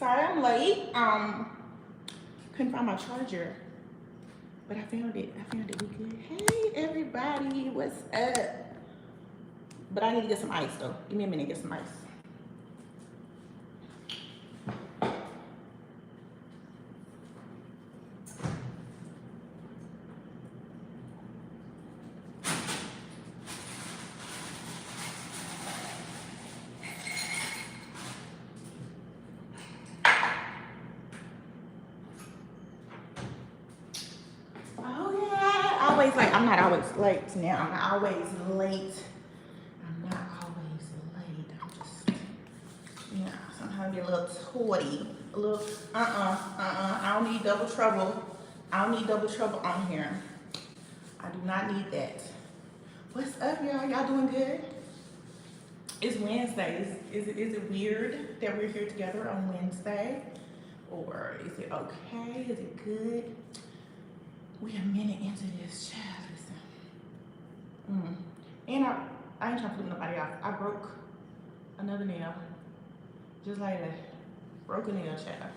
Sorry I'm late. Couldn't find my charger, but I found it. We good. Hey everybody, what's up? But I need to get some ice though. Give me a minute, get some ice. Oh yeah, always late. I'm not always late now. I'm not always late. I'm just, sometimes get a little torty. A little, I don't need double trouble. I don't need double trouble on here. I do not need that. What's up, y'all? Y'all doing good? It's Wednesday. Is it weird that we're here together on Wednesday? Or is it okay? Is it good? We a minute into this, child. Listen. And I ain't trying to flip nobody off. I broke another nail. Just like that. Broke a nail, child.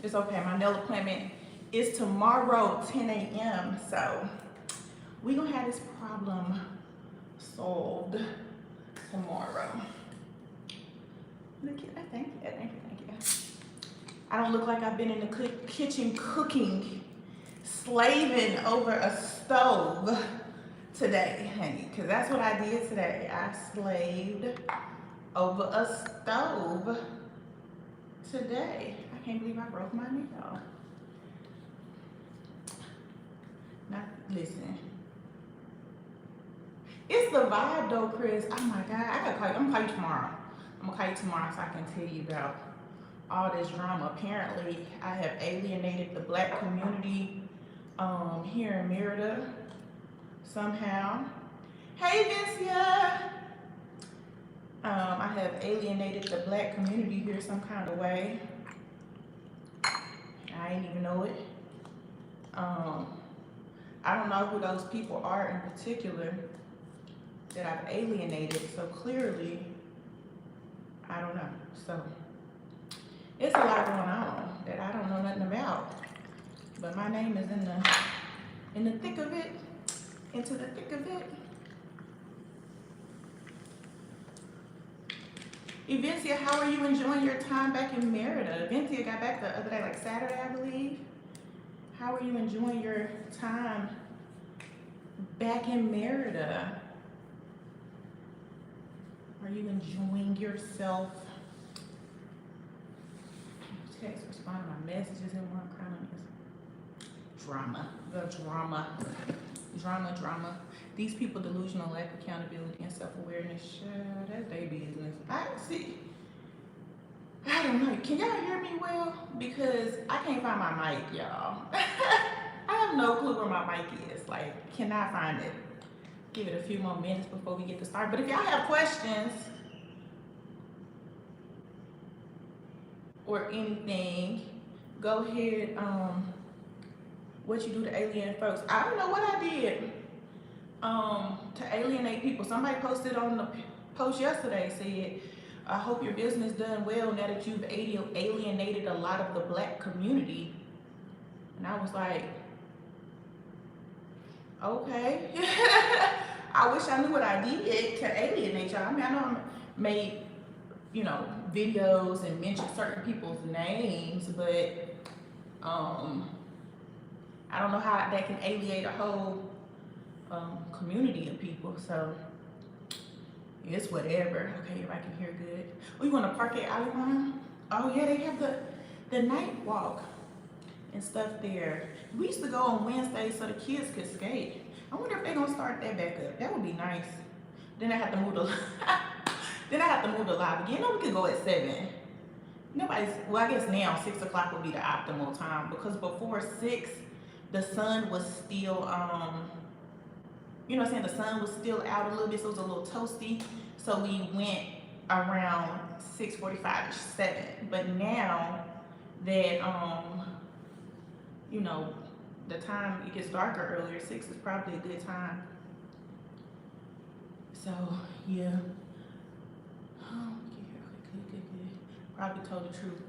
It's okay. My nail appointment is tomorrow, 10 a.m. So we gonna have this problem solved tomorrow. Look at that. Thank you. I don't look like I've been in the kitchen cooking, slaving over a stove today, honey, because that's what I did today. I slaved over a stove today. I can't believe I broke my nail. Now, listen. It's the vibe though, Chris. Oh my God, I gotta call you. I'm gonna call you tomorrow. I'm gonna call you tomorrow so I can tell you about all this drama. Apparently, I have alienated the Black community here in Merida somehow. Hey, Vincia. I have alienated the Black community here some kind of way. I didn't even know it. I don't know who those people are in particular that I've alienated, so clearly, I don't know. So it's a lot going on that I don't know nothing about, but my name is in the thick of it, into the thick of it. Evencia, how are you enjoying your time back in Merida? Evencia got back the other day, like Saturday, I believe. How are you enjoying your time back in Merida? Are you enjoying yourself? Text, respond to my messages and one crown is drama. Drama. These people delusional, lack accountability and self-awareness. That's their business. I don't know. Can y'all hear me well? Because I can't find my mic, y'all. I have no clue where my mic is. Like, cannot find it. Give it a few more minutes before we get to start. But if y'all have questions or anything, go ahead. What you do to alienate folks? I don't know what I did to alienate people. Somebody posted on the post yesterday, said, I hope your business done well now that you've alienated a lot of the Black community. And I was like, okay. I wish I knew what I did to alienate y'all. I mean, I know I made, videos and mentioned certain people's names, but I don't know how that can alienate a whole community of people. So it's whatever. Okay, everybody can hear good. Oh, you want to park at Alabama? Oh yeah, they have the night walk and stuff there. We used to go on Wednesdays so the kids could skate. I wonder if they're gonna start that back up. That would be nice. Then I have to move the live again. No, we could go at 7. Well, I guess now 6 o'clock would be the optimal time, because before 6, the sun was still, the sun was still out a little bit, so it was a little toasty. So we went around 6:45-ish, 7. But now that, the time it gets darker earlier, 6 is probably a good time. So, yeah. Oh, yeah, good. probably told the truth.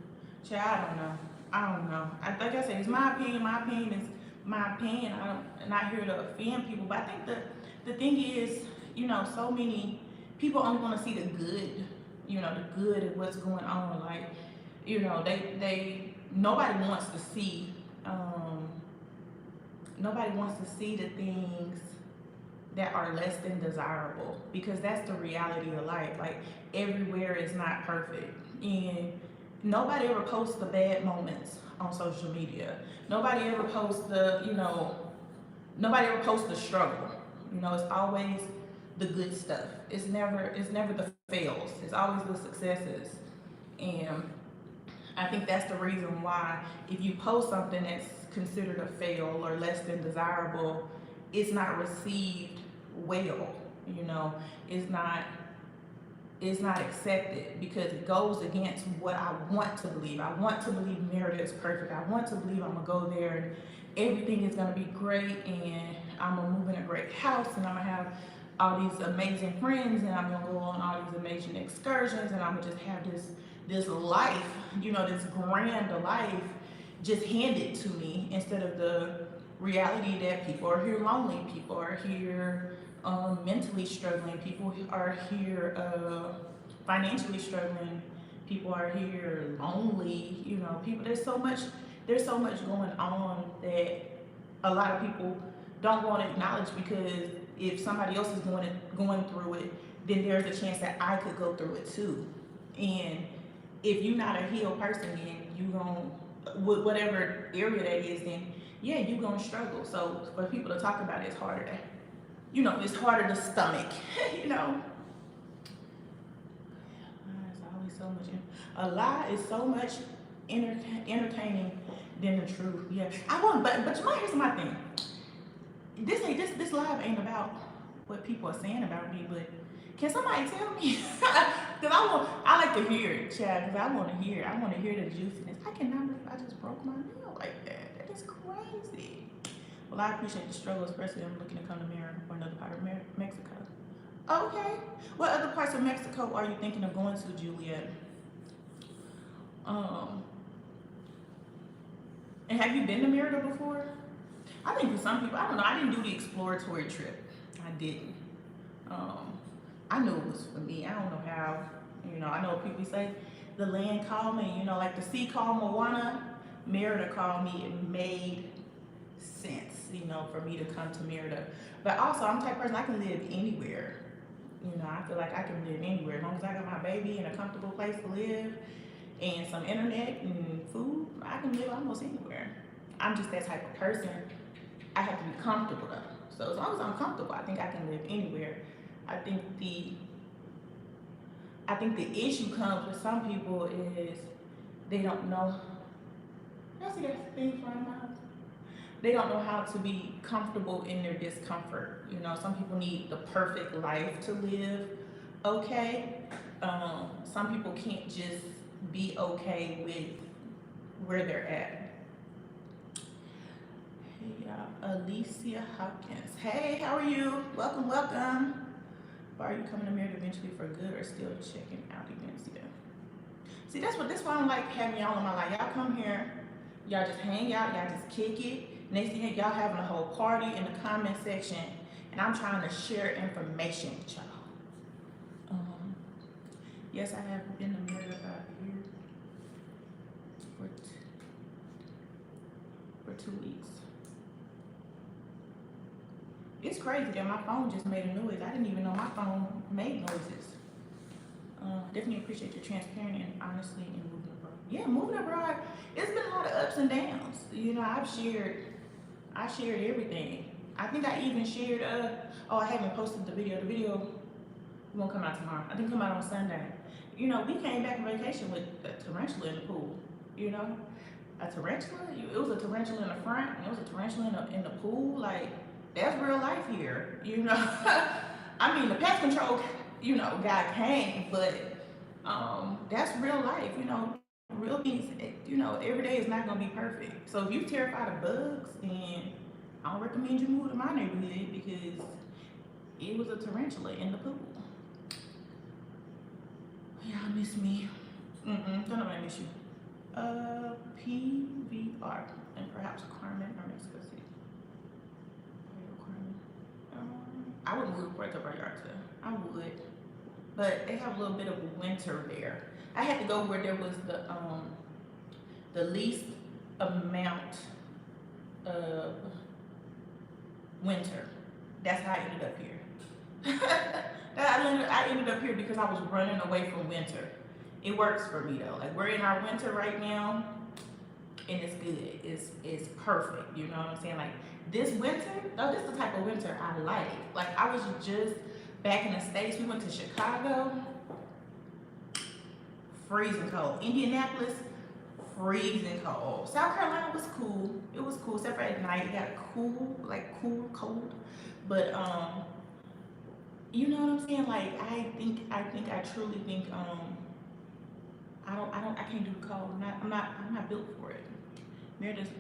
Child, I don't know. I don't know. Like I said, it's my opinion. My opinion is my opinion. I'm not here to offend people, but I think the thing is, you know, so many people only want to see the good. You know, the good of what's going on. Like, you know, nobody wants to see. Nobody wants to see the things that are less than desirable, because that's the reality of life. Like, everywhere is not perfect, and nobody ever posts the bad moments on social media. Nobody ever posts nobody ever posts the struggle. You know, it's always the good stuff. It's never the fails. It's always the successes. And I think that's the reason why, if you post something that's considered a fail or less than desirable, it's not received well. You know, it's not accepted, because it goes against what I want to believe. I want to believe Merida is perfect. I want to believe I'm gonna go there and everything is gonna be great, and I'm gonna move in a great house, and I'm gonna have all these amazing friends, and I'm gonna go on all these amazing excursions, and I'm gonna just have this life, you know, this grand life just handed to me, instead of the reality that people are here lonely, people are here mentally struggling, people are here financially struggling, people are here lonely. You know, people, there's so much going on that a lot of people don't want to acknowledge, because if somebody else is going through it, then there's a chance that I could go through it too. And if you're not a healed person, then you gon' whatever area that is, then yeah, you gonna struggle. So for people to talk about it, it's harder to, you know, it's harder to stomach. You know, it's always so much. A lie is so much entertaining than the truth. Yeah, I want, but here's my thing. This live ain't about what people are saying about me, but can somebody tell me? Because I like to hear it, Chad. Because I want to hear the juiciness. I cannot believe I just broke my nail like that. That is crazy. Well, I appreciate the struggle, especially I'm looking to come to America or another part of Mexico. Okay. What other parts of Mexico are you thinking of going to, Juliet? And have you been to Merida before? I think for some people, I don't know. I didn't do the exploratory trip. I didn't. I knew it was for me. I don't know how. You know, I know people say the land called me. You know, like the sea called Moana. Merida called me. It made sense, you know, for me to come to Merida. But also, I'm the type of person, I can live anywhere. You know, I feel like I can live anywhere as long as I got my baby in a comfortable place to live and some internet and food. I can live almost anywhere. I'm just that type of person. I have to be comfortable though. So as long as I'm comfortable, I think I can live anywhere. I think the issue comes with some people is they don't know. Y'all see that thing flying out? They don't know how to be comfortable in their discomfort. You know, some people need the perfect life to live okay. Some people can't just be okay with where they're at. Hey, Alicia Hopkins. Hey, how are you? Welcome, welcome. Or are you coming to Merida eventually for good, or still checking out events? Yeah. See, that's why I don't like having y'all in my life. Y'all come here, y'all just hang out, y'all just kick it. Next thing y'all having a whole party in the comment section, and I'm trying to share information with y'all. Yes, I have been to Merida about here for 2 weeks. It's crazy that my phone just made a noise. I didn't even know my phone made noises. Definitely appreciate your transparency and honestly in moving abroad. Yeah, moving abroad, it's been a lot of ups and downs. You know, I shared everything. I think I even shared, I haven't posted the video. The video won't come out tomorrow. I think it'll come out on Sunday. You know, we came back from vacation with a tarantula in the pool, you know? A tarantula? It was a tarantula in the front, and it was a tarantula in the pool. Like, that's real life here, you know? I mean, the pest control, you know, guy came, but that's real life, you know? Real things, you know, every day is not gonna be perfect. So if you're terrified of bugs, then I don't recommend you move to my neighborhood, because it was a tarantula in the pool. Y'all miss me. Don't nobody miss you. PVR and perhaps Carmen or Mexico City. I would move to Puerto Vallarta. I would, but they have a little bit of winter there. I had to go where there was the least amount of winter. That's how I ended up here. I ended up here because I was running away from winter. It works for me though. Like we're in our winter right now, and it's good. It's perfect. You know what I'm saying? Like this winter, though, this is the type of winter I like. Like I was just back in the States. We went to Chicago, freezing cold. Indianapolis, freezing cold. South Carolina was cool. It was cool, except for at night. It got cool, like cool, cold. But you know what I'm saying? Like I truly think I can't do the cold. I'm not built for it. Meredith's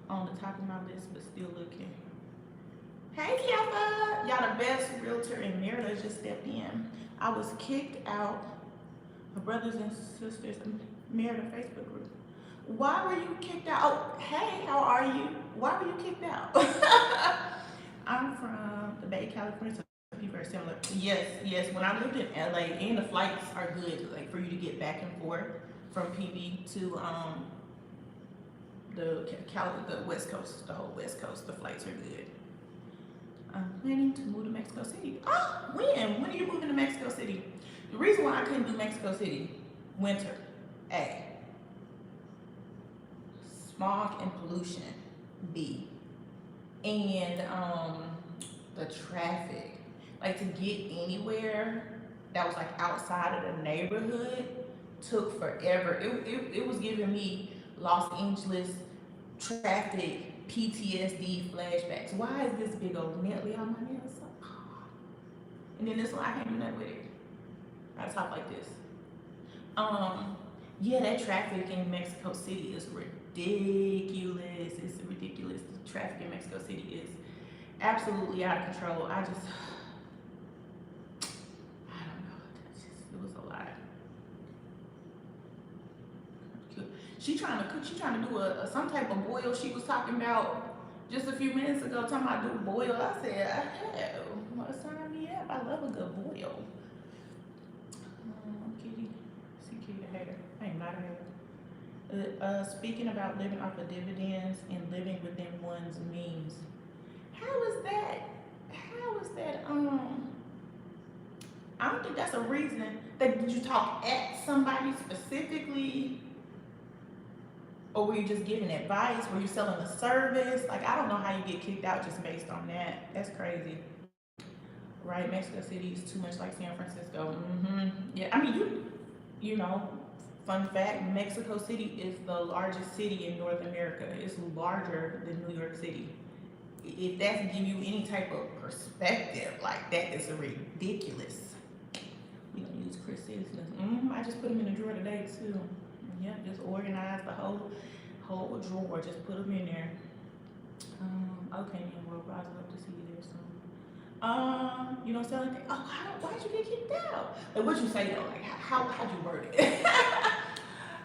on the top of my list, but still looking. Hey Kiara, y'all the best realtor, and Meredith just stepped in. I was kicked out. My brothers and sisters, Meredith Facebook group. Why were you kicked out? Oh, hey, how are you? Why were you kicked out? I'm from the Bay, California, so people are similar. Yes. When I lived in LA, and the flights are good, like for you to get back and forth from PV to the West Coast, the whole West Coast. The flights are good. I'm planning to move to Mexico City. Oh, when? When are you moving to Mexico City? The reason why I couldn't do Mexico City, winter. A, smog and pollution. B, and the traffic. Like to get anywhere that was like outside of the neighborhood took forever. It was giving me Los Angeles traffic PTSD flashbacks. Why is this big old Bentley on my nails? And then this one, I can't do nothing with it. I talk like this. Yeah, that traffic in Mexico City is ridiculous. It's ridiculous. The traffic in Mexico City is absolutely out of control. I don't know. It was a lot. She trying to do some type of boil. She was talking about just a few minutes ago, talking about do boil. I said, hell, sign me up. I love a good boil. Kitty, see Kitty a hater. I am not a hater. Speaking about living off of dividends and living within one's means. How is that? I don't think that's a reason. Did you talk at somebody specifically? Or were you just giving advice? Were you selling a service? Like, I don't know how you get kicked out just based on that. That's crazy. Right, Mexico City is too much like San Francisco. Yeah, I mean, you know, fun fact, Mexico City is the largest city in North America. It's larger than New York City. If that give you any type of perspective, like that is ridiculous. We gonna use Chris Citizens. I just put them in the drawer today too. Yeah, just organize the whole drawer. Just put them in there. Okay, man. Well, I'd love to see you there soon. You don't sell anything. Oh, why'd you get kicked out? Like, what'd you say though? Like, how'd you word it?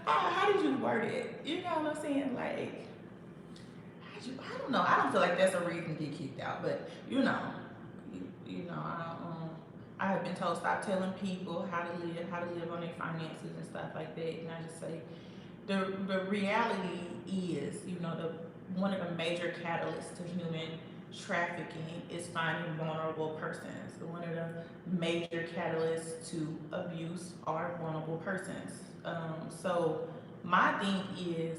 how did you word it? You know what I'm saying? Like, I don't know. I don't feel like that's a reason to get kicked out. But you know, I have been told stop telling people how to live on their finances and stuff like that. And I just say, the reality is, one of the major catalysts to human trafficking is finding vulnerable persons. One of the major catalysts to abuse are vulnerable persons. So my thing is,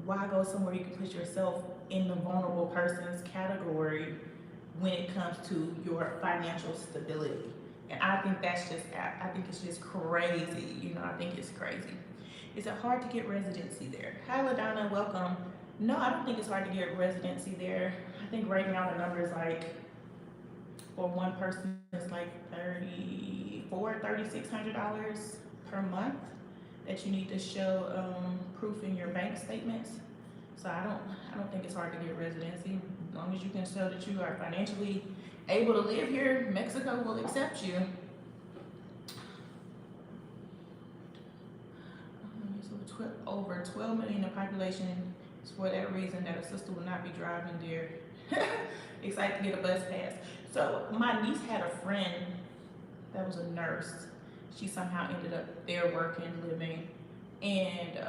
why go somewhere you can put yourself in the vulnerable persons category when it comes to your financial stability? And I think it's just crazy. I think it's crazy. Is it hard to get residency there? Hi, LaDonna, welcome. No, I don't think it's hard to get residency there. I think right now the number is like, for one person, it's like $3,600 per month that you need to show proof in your bank statements. So I don't think it's hard to get residency. As long as you can show that you are financially able to live here, Mexico will accept you. over 12 million in population. It's for that reason that a sister will not be driving there. Excited to get a bus pass. So my niece had a friend that was a nurse. She somehow ended up there working, living, and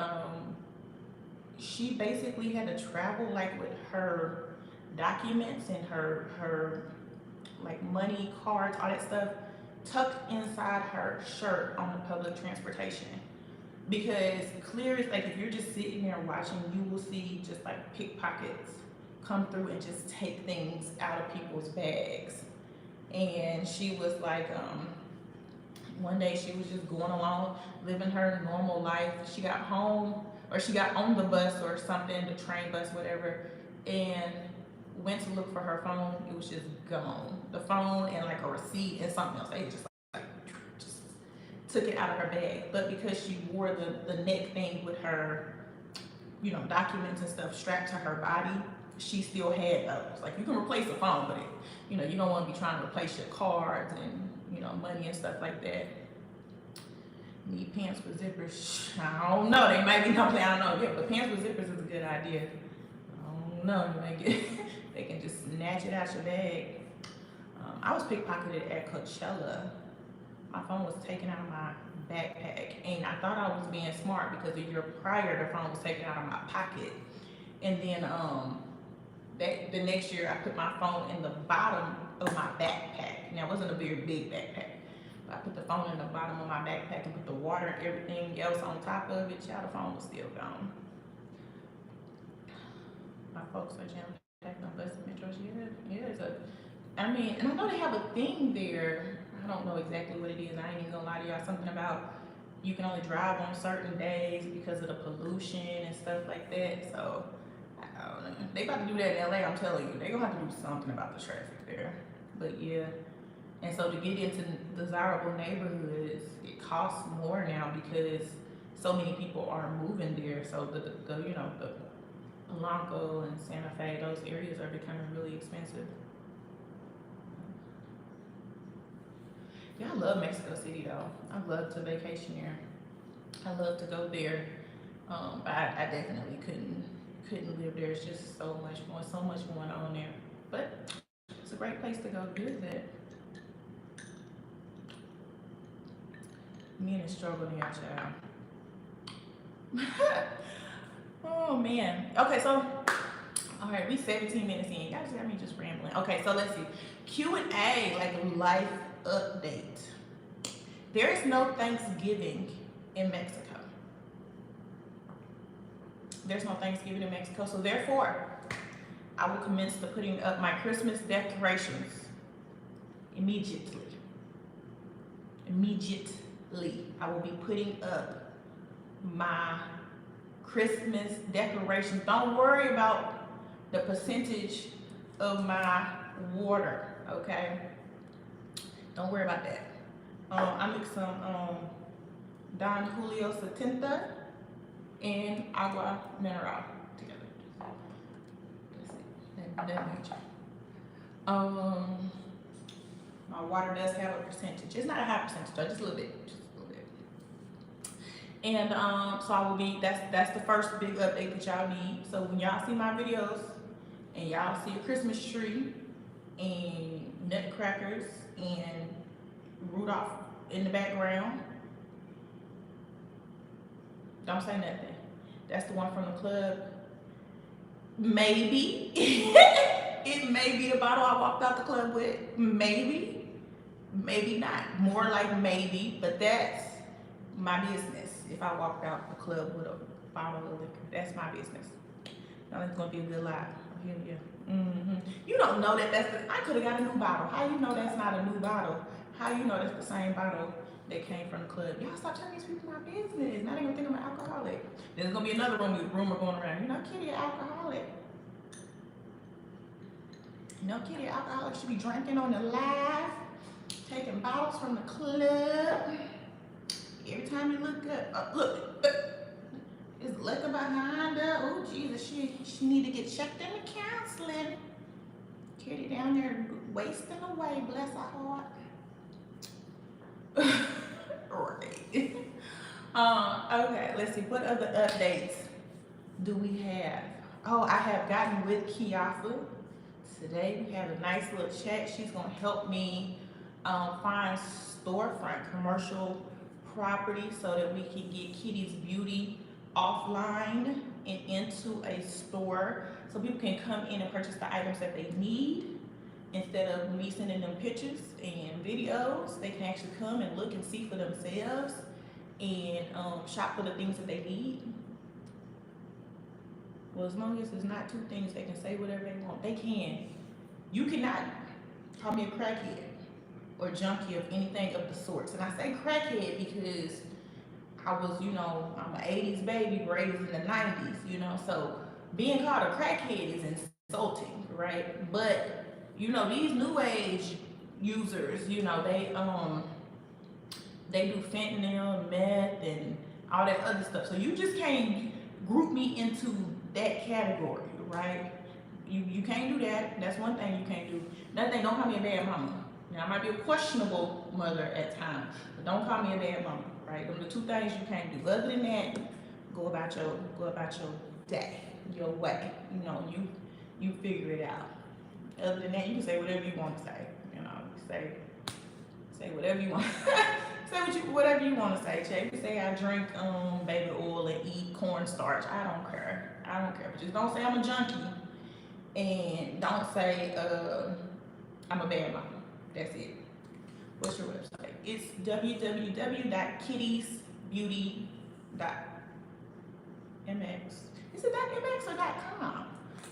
she basically had to travel like with her documents and her like money, cards, all that stuff tucked inside her shirt on the public transportation. Because clear as like, if you're just sitting there watching, you will see just like pickpockets come through and just take things out of people's bags. And she was like, one day she was just going along, living her normal life. She got home, or she got on the bus or something, the train, bus, whatever, and went to look for her phone. It was just gone. The phone and like a receipt and something else. They just took it out of her bag. But because she wore the neck thing with her, you know, documents and stuff strapped to her body, she still had those. Like, you can replace the phone, but it, you know, you don't want to be trying to replace your cards and, you know, money and stuff like that. Need pants with zippers. I don't know. They might be something I don't know. Yeah, but pants with zippers is a good idea. I don't know. You might get, they can just snatch it out your bag. I was pickpocketed at Coachella. My phone was taken out of my backpack, and I thought I was being smart because a year prior the phone was taken out of my pocket, and then the next year I put my phone in the bottom of my backpack. Now, it wasn't a very big backpack, but I put the phone in the bottom of my backpack and put the water and everything else on top of it. Child, the phone was still gone. My folks are jam-packed on buses, metros. Yeah, it's a. I mean, and I know they have a thing there. I don't know exactly what it is. I ain't even gonna lie to y'all. Something about you can only drive on certain days because of the pollution and stuff like that. So I don't know. They about to do that in LA. I'm telling you, they gonna have to do something about the traffic there. But yeah, and so to get into desirable neighborhoods, it costs more now because so many people are moving there. So the you know, the Polanco and Santa Fe, those areas are becoming really expensive. Yeah, I love Mexico City though. I love to vacation there. I love to go there. But I definitely couldn't live there. It's just so much going on there. But it's a great place to go visit. Me and the struggle there, child. Oh man. Okay, so all right, we 17 minutes in. Y'all just got me just rambling. Okay, so let's see. Q&A, like life update. There is no Thanksgiving in Mexico. There's no Thanksgiving in Mexico, so therefore, I will commence to putting up my Christmas decorations immediately. Immediately, I will be putting up my Christmas decorations. Don't worry about the percentage of my water, okay? Don't worry about that. I mix some Don Julio 70 and agua mineral together. That's it. That nature. My water does have a percentage. It's not a high percentage though, just a little bit. Just a little bit. And so I will be, that's the first big update that y'all need. So when y'all see my videos and y'all see a Christmas tree and nutcrackers and Rudolph in the background, don't say nothing. That's the one from the club. Maybe. It may be the bottle I walked out the club with. Maybe. Maybe not. More like maybe, but that's my business. If I walked out the club with a bottle of liquor, that's my business. Now it's gonna be a good lie. Here, yeah. You don't know that that's the, I could have got a new bottle. How you know that's not a new bottle? How you know that's the same bottle that came from the club? Y'all stop telling these people my business. Not even think I'm an alcoholic. There's gonna be another rumor going around. You know, Kitty, an alcoholic. You know, Kitty, an alcoholic should be drinking on the live, taking bottles from the club. Every time you look up, look, there's liquor behind her. Oh Jesus, she need to get checked into counseling. Kitty down there wasting away, bless her heart. Right. Okay, let's see. What other updates do we have? Oh, I have gotten with Kiafa. Today we had a nice little chat. She's gonna help me find storefront commercial property so that we can get Kitty's Beauty offline and into a store so people can come in and purchase the items that they need instead of me sending them pictures and videos. They can actually come and look and see for themselves and shop for the things that they need. Well, as long as it's not two things, they can say whatever they want. They can. You cannot call me a crackhead or junkie of anything of the sorts. And I say crackhead because I was, I'm an 80s baby raised in the 90s, so being called a crackhead is insulting, right? But, these new age users, they do fentanyl, meth, and all that other stuff. So you just can't group me into that category, right? You can't do that. That's one thing you can't do. Another thing, don't call me a bad mama. Now, I might be a questionable mother at times, but don't call me a bad mama, right? Those are the two things you can't do. Other than that, go about your day, your way. You figure it out. Other than that, you can say whatever you want to say. Say whatever you want. Say whatever you want to say, Che. You can say I drink baby oil and eat cornstarch. I don't care. But just don't say I'm a junkie, and don't say I'm a bad mama. That's it. What's your website? It's www.kittysbeauty.mx. Is it .mx or .com?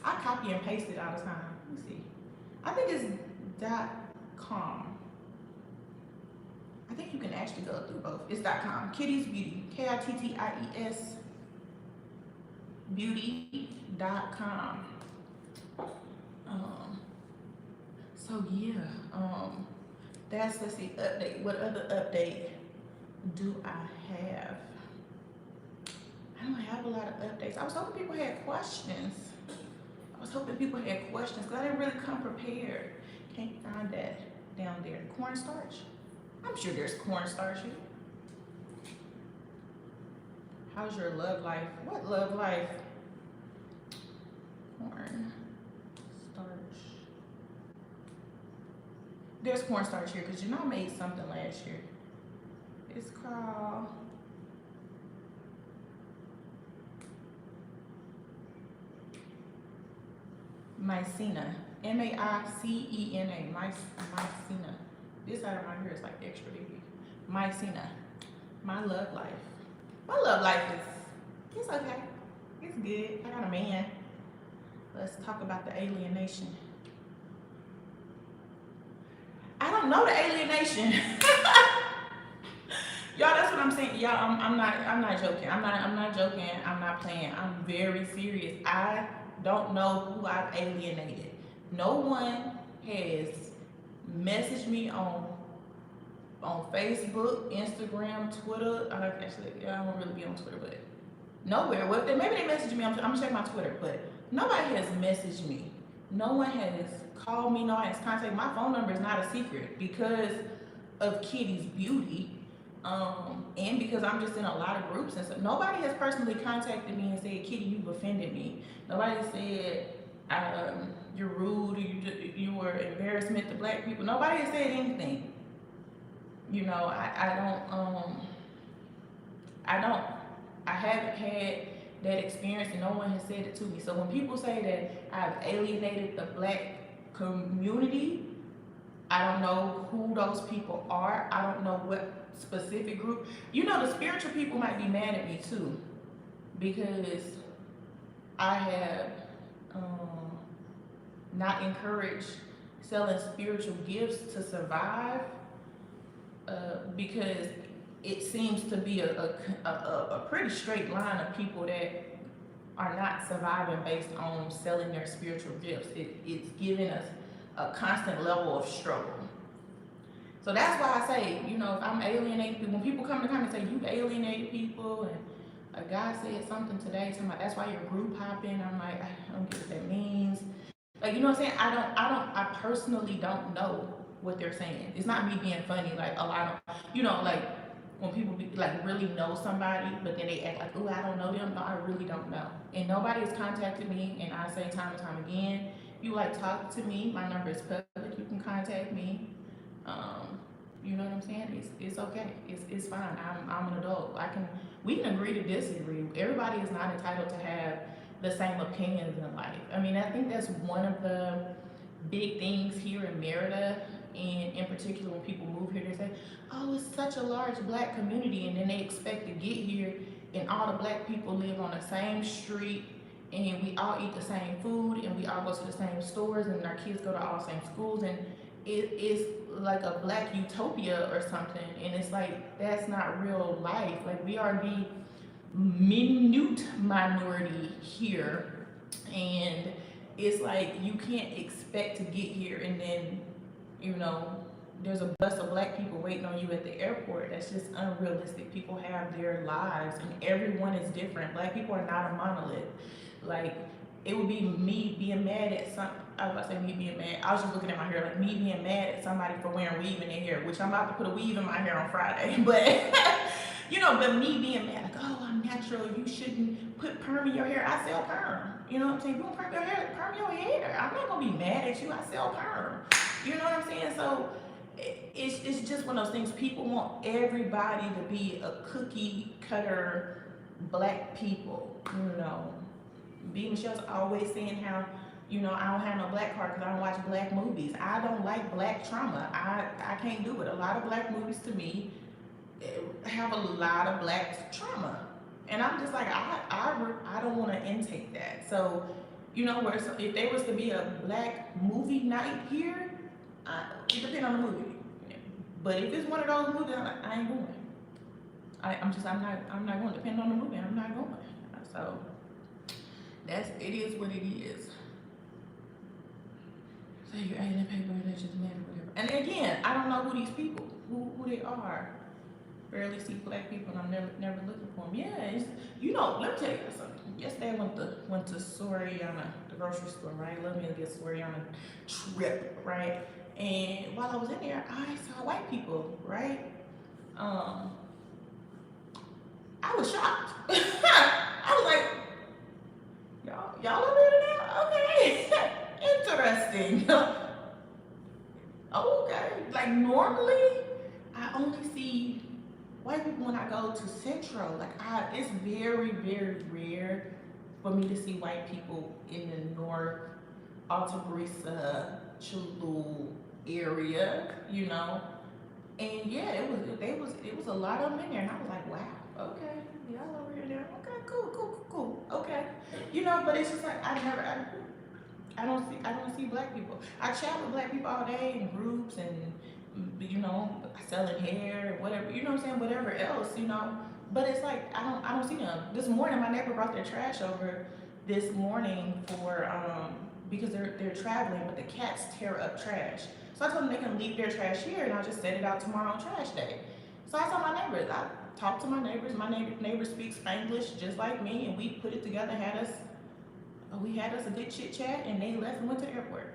I copy and paste it all the time. Let me see. I think it's .com. I think you can actually go through both. It's .com. Kitty's Beauty. KITTIES beauty.com. So yeah, let's see, update. What other update do I have? I don't have a lot of updates. I was hoping people had questions. Because I didn't really come prepared. Can't find that down there. Cornstarch? I'm sure there's cornstarch here. How's your love life? What love life? Cornstarch. There's cornstarch here because I made something last year. It's called Mycena. MAICENA. Mycena. This side of my hair is like extra big. Mycena. My love life. My love life it's okay. It's good. I got a man. Let's talk about the alienation. I don't know the alienation. Y'all, that's what I'm saying. Y'all, I'm not joking. I'm not joking. I'm not playing. I'm very serious. I don't know who I've alienated. No one has messaged me on Facebook, Instagram, Twitter. Actually, I don't really be on Twitter, but nowhere. Well, maybe they messaged me. I'm gonna check my Twitter, but nobody has messaged me. No one has called me. No one has contacted. My phone number is not a secret because of Kitty's Beauty, and because I'm just in a lot of groups and stuff. Nobody has personally contacted me and said, "Kitty, you've offended me." Nobody said you're rude or you were embarrassment to black people. Nobody has said anything. I haven't had that experience and no one has said it to me. So when people say that I've alienated the black community, I don't know who those people are. I don't know what specific group. The spiritual people might be mad at me too because I have not encouraged selling spiritual gifts to survive because it seems to be a pretty straight line of people that are not surviving based on selling their spiritual gifts. It's giving us a constant level of struggle. So that's why I say, if I'm alienating people, when people come to and say, you alienated people, and a guy said something today to my, that's why your group hopping, I'm like, I don't get what that means. Like, you know what I'm saying? I personally don't know what they're saying. It's not me being funny, like a lot of, when people be, like really know somebody, but then they act like, oh, I don't know them. No, I really don't know. And nobody has contacted me, and I say time and time again, if you like talk to me, my number is public. You can contact me. Um, you know what I'm saying? It's okay. It's fine. I'm an adult. We can agree to disagree. Everybody is not entitled to have the same opinions in life. I mean, I think that's one of the big things here in Merida, and in particular when people move here, they say, oh, it's such a large black community, and then they expect to get here and all the black people live on the same street, and we all eat the same food, and we all go to the same stores, and our kids go to all the same schools, and it is like a black utopia or something. And it's like, that's not real life. Like, we are the minute minority here, and it's like you can't expect to get here and then, you know, there's a bus of black people waiting on you at the airport. That's just unrealistic. People have their lives, and everyone is different. Black people are not a monolith. Like, it would be me being mad at I was about to say me being mad. I was just looking at my hair, like me being mad at somebody for wearing weave in their hair, which I'm about to put a weave in my hair on Friday. But, you know, but me being mad, like, oh, I'm natural. You shouldn't put perm in your hair. I sell perm. You know what I'm saying? You don't perm your hair, perm your hair. I'm not going to be mad at you. I sell perm. You know what I'm saying? So it's just one of those things. People want everybody to be a cookie cutter black people, you know. B. Michelle's always saying how, you know, I don't have no black card because I don't watch black movies. I don't like black trauma. I can't do it. A lot of black movies to me have a lot of black trauma. And I'm just like, I don't want to intake that. So, you know, if there was to be a black movie night here, it depends on the movie. But if it's one of those movies, I ain't going. I'm not going. Depending on the movie, I'm not going. So it is what it is. So you're adding the paper, that's just mad or whatever. And again, I don't know who these people, who they are. Barely see black people, and I'm never looking for them. Yeah, it's, you know, let me tell you something. Yesterday I went to Soriana, the grocery store, right? Let me get Soriana trip, right? And while I was in there, I saw white people, right? I was shocked. I was like, y'all over here now? Okay, interesting. Okay, like normally I only see white people when I go to Central. Like it's very, very rare for me to see white people in the North, Alta Brisa, Cholula area, you know. And yeah, it was a lot of them in there, and I was like, wow, okay, y'all over here now. Okay, cool. Okay, you know, but it's just like I don't see black people. I chat with black people all day in groups and, you know, selling hair, whatever, you know what I'm saying, whatever else, you know. But it's like I don't see them. This morning my neighbor brought their trash over this morning for because they're traveling, but the cats tear up trash. So I told them they can leave their trash here and I'll just set it out tomorrow on trash day. So I told my neighbors, I talked to my neighbors. My neighbor speaks Spanglish just like me, and we put it together, we had us a good chit chat, and they left and went to the airport.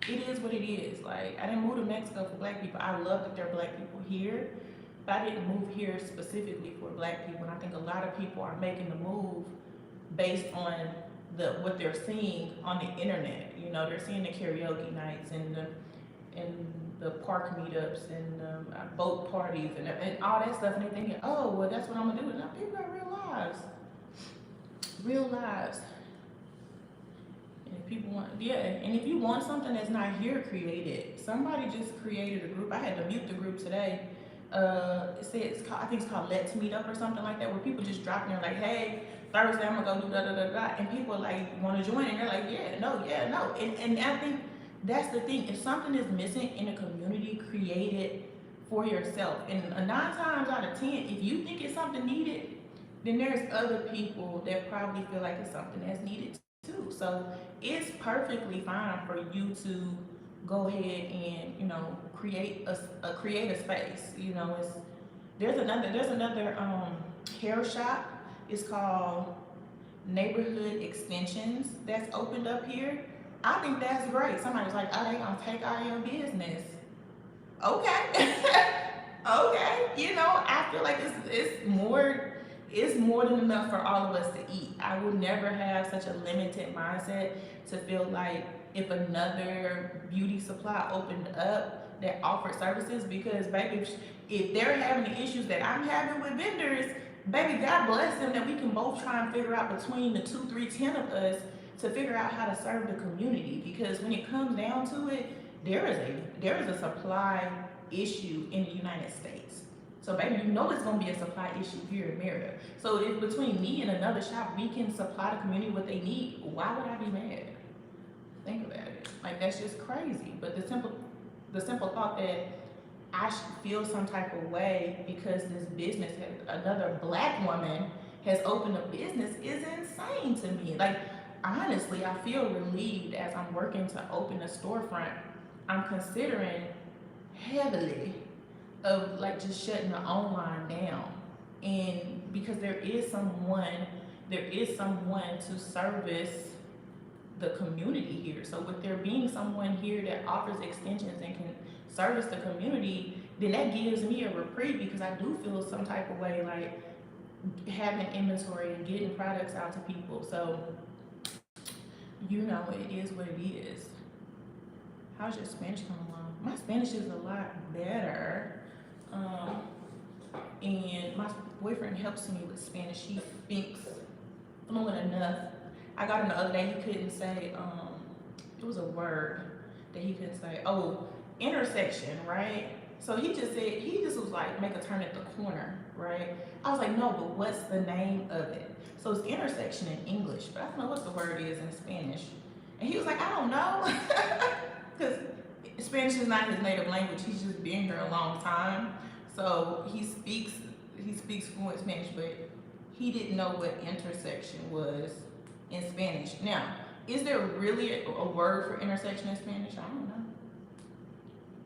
It is what it is. Like, I didn't move to Mexico for black people. I love that there are black people here, but I didn't move here specifically for black people. And I think a lot of people are making the move based on what they're seeing on the internet. You know, they're seeing the karaoke nights and the park meetups and boat parties and all that stuff, and they're thinking, oh, well, that's what I'm gonna do. Now people got real lives. And if people want, and if you want something that's not here, create it. Somebody just created a group. I had to mute the group today. I think it's called Let's Meet Up or something like that, where people just drop in there like, hey, Thursday I'm gonna go do da da da da, and people like want to join, and they're like, yeah, no, and I think that's the thing. If something is missing in a community, create it for yourself. And 9 times out of 10, if you think it's something needed, then there's other people that probably feel like it's something that's needed too. So it's perfectly fine for you to go ahead and, you know, create a space. You know, there's another hair shop. It's called Neighborhood Extensions that's opened up here. I think that's great. Somebody's like, oh, they gonna take all your business. Okay. Okay, you know, I feel like it's more than enough for all of us to eat. I will never have such a limited mindset to feel like if another beauty supply opened up that offered services, because baby, if they're having the issues that I'm having with vendors, baby, God bless them that we can both try and figure out between the two, three, 10 of us to figure out how to serve the community. Because when it comes down to it, there is a supply issue in the United States. So baby, you know it's gonna be a supply issue here in Merida. So if between me and another shop we can supply the community what they need, why would I be mad? Think about it. Like that's just crazy. But the simple thought that I should feel some type of way because this business another black woman has opened a business is insane to me. Like honestly, I feel relieved as I'm working to open a storefront. I'm considering heavily of like just shutting the online down, and because there is someone to service the community here. So with there being someone here that offers extensions and can service the community, then that gives me a reprieve, because I do feel some type of way like having inventory and getting products out to people. So you know, it is what it is. How's your Spanish coming along? My Spanish is a lot better. And my boyfriend helps me with Spanish. He speaks fluent enough. I got him the other day, he couldn't say, it was a word that he couldn't say. Oh, intersection, right? So he just was like, make a turn at the corner, right? I was like, no, but what's the name of it? So it's intersection in English, but I don't know what the word is in Spanish. And he was like, I don't know. Because Spanish is not his native language. He's just been here a long time. So he speaks fluent Spanish, but he didn't know what intersection was in Spanish. Now, is there really a word for intersection in Spanish? I don't know.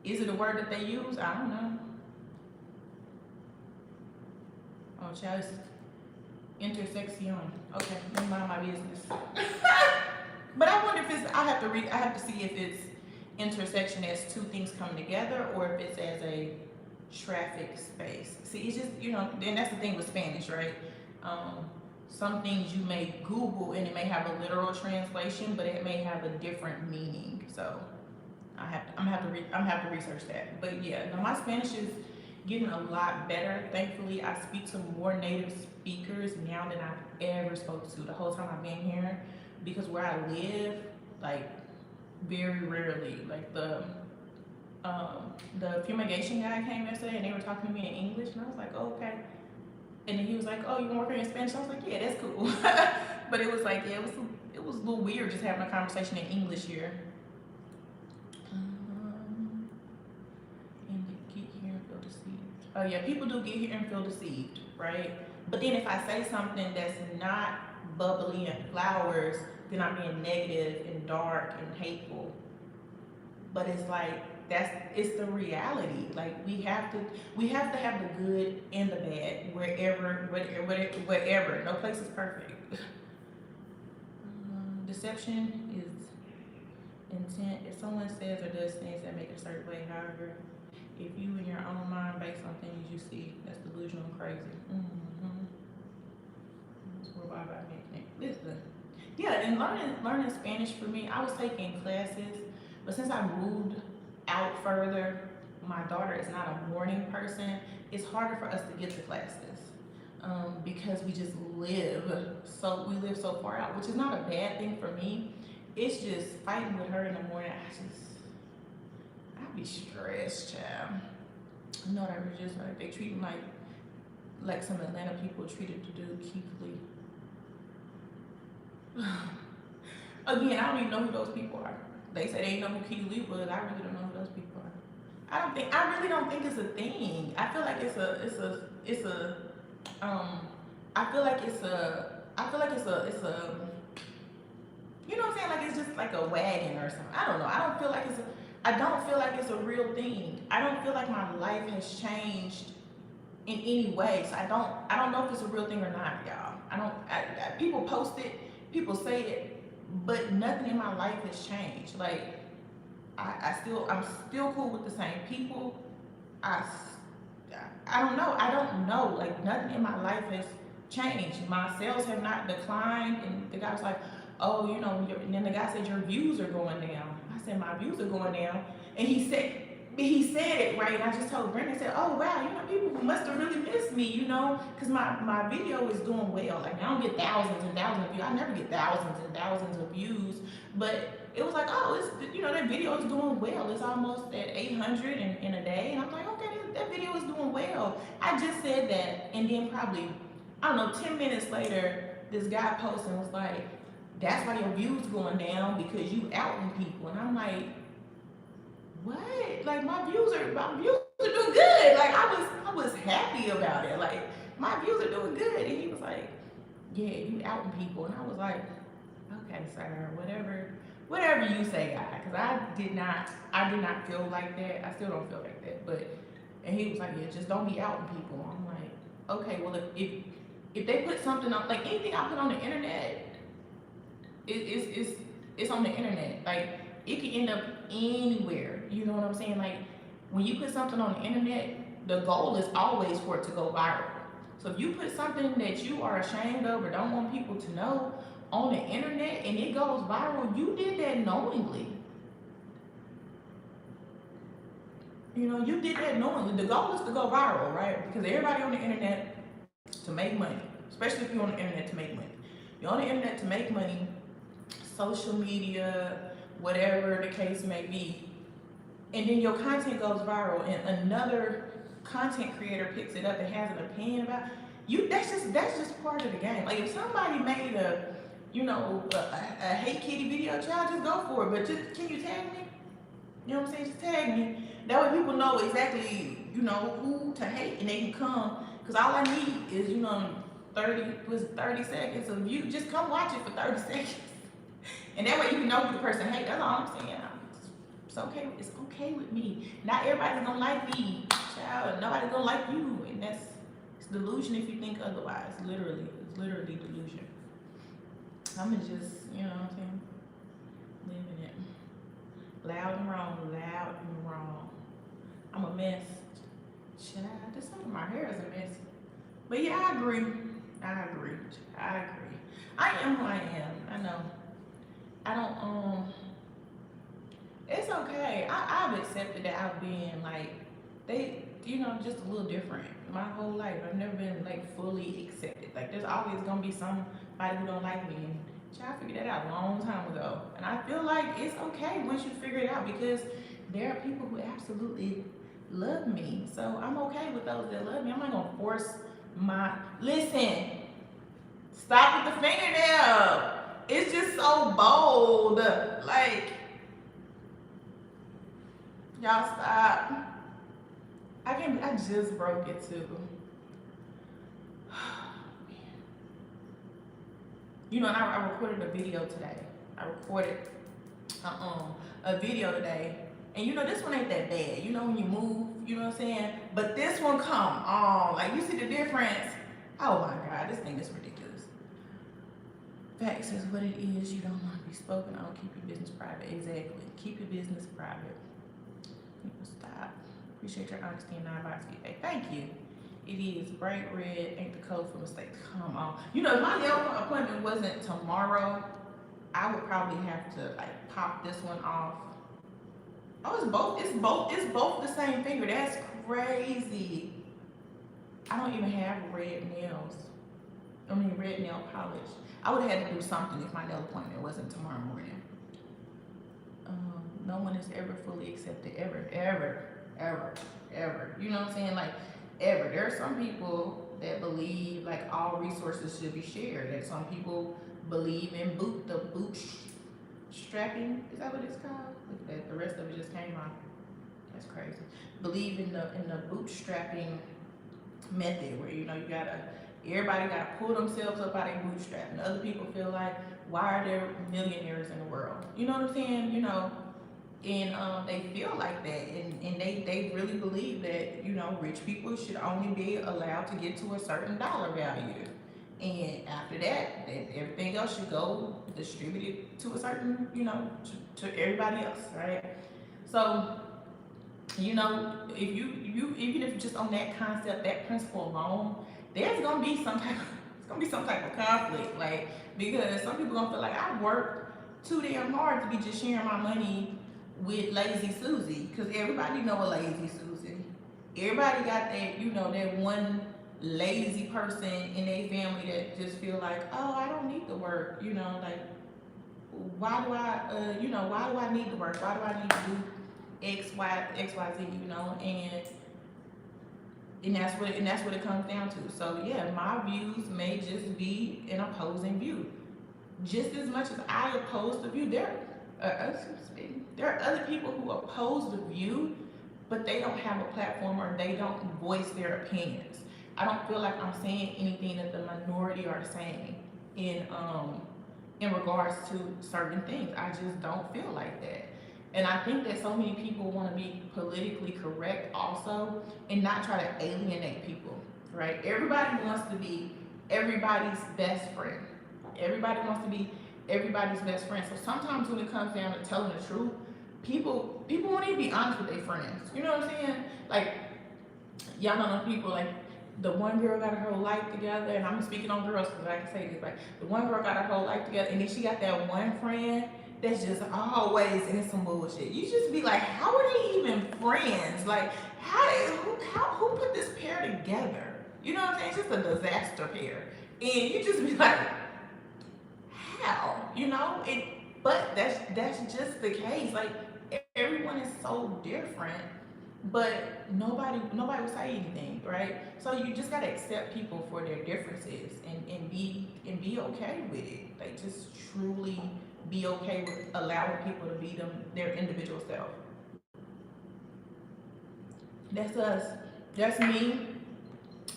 Is it a word that they use? I don't know. Oh, child, it's intersection. Okay, never mind my business. But I wonder if it's. I have to see if it's intersection as two things come together, or if it's as a traffic space. See, it's just, you know, and that's the thing with Spanish, right? Some things you may Google and it may have a literal translation, but it may have a different meaning. So I'm gonna have to research that. But yeah, no, my Spanish is getting a lot better. Thankfully, I speak to more native speakers now than I've ever spoke to the whole time I've been here, because where I live, like, very rarely, like the fumigation guy came yesterday and they were talking to me in English, and I was like, oh, okay. And then he was like, oh, you want to work in Spanish? I was like, yeah, that's cool. But it was like, yeah, it was a little weird just having a conversation in English here. And get here and feel deceived. Oh yeah, people do get here and feel deceived, right? But then if I say something that's not bubbly and flowers, then I'm being negative and dark and hateful. But it's like, it's the reality. Like we have to have the good and the bad wherever. No place is perfect. Deception is intent. If someone says or does things that make a certain way, however, if you in your own mind based on things you see, that's delusional and crazy. Listen, yeah, and learning Spanish for me, I was taking classes, but since I moved out further, my daughter is not a morning person. It's harder for us to get to classes because we live so far out, which is not a bad thing for me. It's just fighting with her in the morning. I'd be stressed, child. You know what I was just like, they treat me like some Atlanta people treated the dude Keith Lee. Again, I don't even know who those people are. They say they know who Keith Lee was. I really don't know who those people are. I really don't think it's a thing. I feel like it's a you know what I'm saying? Like it's just like a wagon or something. I don't know. I don't feel like it's a real thing. I don't feel like my life has changed in any way. So I don't know if it's a real thing or not, y'all. People post it, people say it, but nothing in my life has changed. Like I'm still cool with the same people. I I don't know. I don't know. Like nothing in my life has changed. My sales have not declined. And the guy was like, oh, you know, and then the guy said your views are going down. I said my views are going down, and he said it right. And I just told Brenda, I said, oh wow, you know, people must have really missed me, you know, because my video is doing well. Like I don't get thousands and thousands of views. I never get thousands and thousands of views, but it was like, oh, it's, you know, that video is doing well. It's almost at 800 in a day, and I'm like, okay, that video is doing well. I just said that, and then probably, I don't know, 10 minutes later, this guy posted and was like, that's why your views going down because you outing people. And I'm like, what? Like my views are doing good. Like I was happy about it. Like my views are doing good. And he was like, yeah, you outing people. And I was like, okay, sir, whatever you say, guy. Because I did not feel like that. I still don't feel like that. But and he was like, yeah, just don't be outing people. I'm like, okay, well if they put something on, like anything I put on the internet, it's on the internet. Like it can end up anywhere. You know what I'm saying? Like when you put something on the internet, the goal is always for it to go viral. So if you put something that you are ashamed of or don't want people to know on the internet and it goes viral, you did that knowingly. You know, you did that knowingly. The goal is to go viral, right? Because everybody on the internet to make money, especially if you're on the internet to make money. You're on the internet to make money, social media, whatever the case may be, and then your content goes viral and another content creator picks it up and has an opinion about you. That's just part of the game. Like if somebody made a, you know, a hate kitty video, child, just go for it. But just, can you tag me? You know what I'm saying? Just tag me. That way people know exactly, you know, who to hate and they can come. Because all I need is, you know, 30 seconds of you. Just come watch it for 30 seconds. And that way you can know who the person hates. That's all I'm saying. It's okay. It's okay with me. Not everybody's gonna like me, child. Nobody's gonna like you, and it's delusion if you think otherwise. It's literally delusion. I'ma just, you know what I'm saying, living it. Loud and wrong. I'm a mess, child. Just some of my hair is a mess. But yeah, I agree. I am who I am. I know. I don't, it's okay. I've accepted that I've been like, you know, just a little different my whole life. I've never been like fully accepted. Like there's always gonna be somebody who don't like me. And I figured that out a long time ago. And I feel like it's okay once you figure it out because there are people who absolutely love me. So I'm okay with those that love me. I'm not gonna force listen, stop with the fingernail. It's just so bold. Like, y'all stop. I just broke it too. You know, and I recorded a video today. I recorded a video today. And you know, this one ain't that bad. You know, when you move, you know what I'm saying? But this one come on. Like, you see the difference? Oh my God, this thing is ridiculous. Facts is what it is. You don't want to be spoken on. Keep your business private. Exactly. Keep your business private. People stop. Appreciate your honesty and non-biased feedback. Thank you. It is bright red. Ain't the code for mistakes. Come on. You know, if my nail appointment wasn't tomorrow, I would probably have to like pop this one off. Oh, it's both the same finger. That's crazy. I don't even have red nails. I mean, red nail polish. I would have had to do something if my nail appointment wasn't tomorrow morning. No one is ever fully accepted, ever. You know what I'm saying? Like, ever. There are some people that believe like all resources should be shared. That some people believe in bootstrapping. Is that what it's called? Look at that. The rest of it just came off. That's crazy. Believe in the bootstrapping method where, you know, everybody gotta pull themselves up out of bootstrap, and other people feel like, why are there millionaires in the world? You know what I'm saying? You know, and they feel like that, and they really believe that, you know, rich people should only be allowed to get to a certain dollar value, and after that, everything else should go distributed to a certain, you know, to everybody else, right? So You know, if you even if just on that concept, that principle alone, there's gonna be some type of it's gonna be some type of conflict. Like, because some people gonna feel like I worked too damn hard to be just sharing my money with lazy Susie. Cause everybody know a lazy Susie. Everybody got that, you know, that one lazy person in their family that just feel like, oh, I don't need to work, you know, like why do I, you know, why do I need to work? Why do I need to do X, Y, Z, you know, and that's what it comes down to. So yeah, my views may just be an opposing view. Just as much as I oppose the view, there are other people who oppose the view, but they don't have a platform or they don't voice their opinions. I don't feel like I'm saying anything that the minority are saying in regards to certain things. I just don't feel like that. And I think that so many people want to be politically correct also and not try to alienate people, right? Everybody wants to be everybody's best friend. Everybody wants to be everybody's best friend. So sometimes when it comes down to telling the truth, people won't even be honest with their friends. You know what I'm saying? Like, y'all know people like the one girl got her whole life together, and I'm speaking on girls because I can say this, like the one girl got her whole life together, and then she got that one friend that's just always in some bullshit. You just be like, how are they even friends? Like, who put this pair together? You know what I'm saying? It's just a disaster pair, and you just be like, how? You know it. But that's just the case. Like, everyone is so different, but nobody will say anything, right? So you just gotta accept people for their differences and be okay with it. Like, just truly be okay with allowing people to be their individual self. That's us. That's me.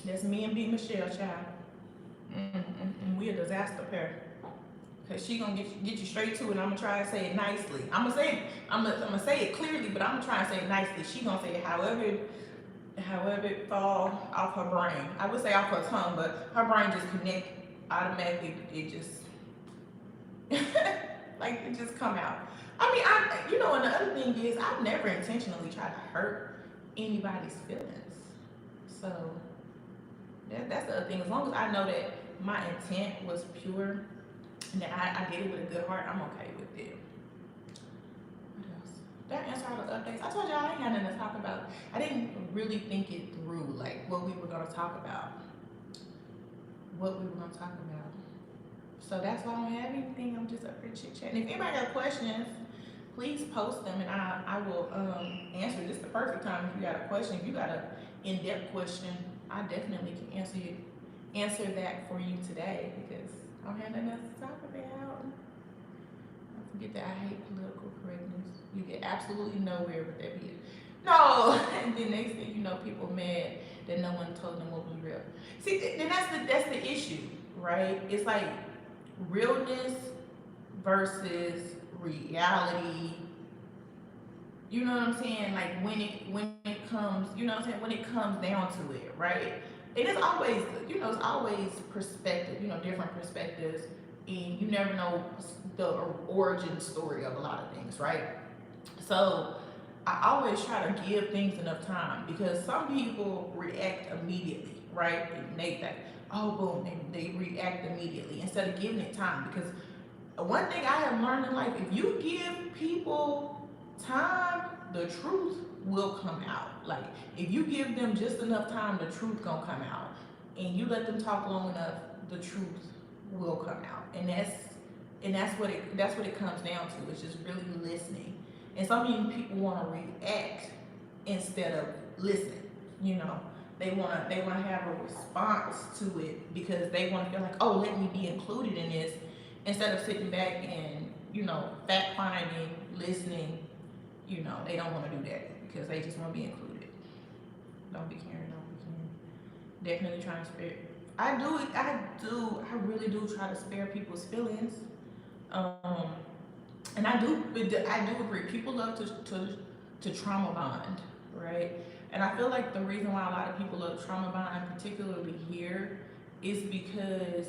That's me and B Michelle, child. We a disaster pair. Cause she gonna get you straight to it. And I'm gonna try to say it nicely. I'm gonna say it clearly, but I'm gonna try to say it nicely. She gonna say it however it fall off her brain. I would say off her tongue, but her brain just connect automatically. It just like it just come out. I mean, and the other thing is I've never intentionally tried to hurt anybody's feelings. So that's the other thing. As long as I know that my intent was pure and that I did it with a good heart, I'm okay with it. What else? Did I answer all the updates? I told y'all I ain't had nothing to talk about. I didn't really think it through, like what we were gonna talk about. So that's why I don't have anything. I'm just up here chit chatting. If anybody got questions, please post them and I will answer. This is the perfect time if you got a question. If you got a in-depth question, I definitely can answer that for you today because I don't have nothing else to talk about. Don't forget that I hate political correctness. You get absolutely nowhere with that video. No, and then next thing you know, people mad that no one told them what was real. See, then that's the issue, right? It's like realness versus reality. You know what I'm saying? Like when it comes, you know what I'm saying? When it comes down to it, right? It is always, it's always perspective, different perspectives, and you never know the origin story of a lot of things, right? So I always try to give things enough time because some people react immediately, right? They like, oh boom, they react immediately instead of giving it time. Because one thing I have learned in life, if you give people time, the truth will come out. Like if you give them just enough time, the truth gonna come out. And you let them talk long enough, the truth will come out. And that's what it comes down to. It's just really listening. And some people want to react instead of listen. They want to have a response to it because they want to feel like, oh, let me be included in this, instead of sitting back and fact finding, listening. They don't want to do that because they just want to be included. Don't be caring. Definitely trying to spare. I really do try to spare people's feelings. And I do agree. People love to trauma bond, right? And I feel like the reason why a lot of people love trauma bond, particularly here, is because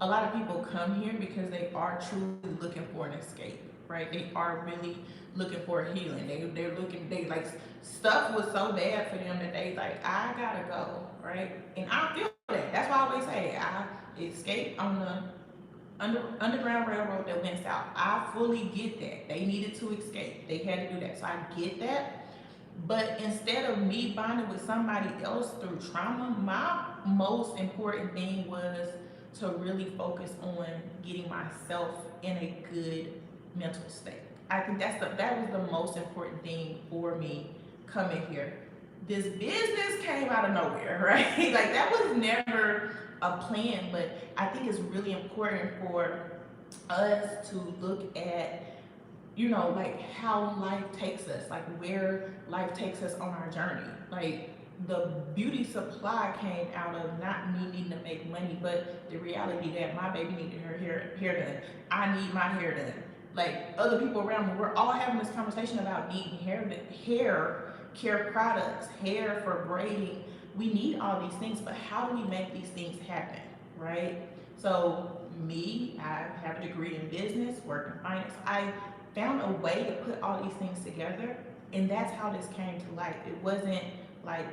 a lot of people come here because they are truly looking for an escape, right? They are really looking for a healing. They're looking, they like, stuff was so bad for them that they like, I gotta go, right? And I feel that. That's why I always say I escaped on the Underground Railroad that went south. I fully get that. They needed to escape. They had to do that. So I get that. But instead of me bonding with somebody else through trauma, my most important thing was to really focus on getting myself in a good mental state. I think that was the most important thing for me coming here. This business came out of nowhere, right? Like that was never a plan, but I think it's really important for us to look at, you know, like how life takes us, like where life takes us on our journey. Like the beauty supply came out of not me needing to make money, but the reality that my baby needed her hair done. I need my hair done. Like other people around me, we're all having this conversation about needing hair care products, hair for braiding. We need all these things, but how do we make these things happen, right? So me, I have a degree in business, work in finance. I found a way to put all these things together, and that's how this came to life. It wasn't like,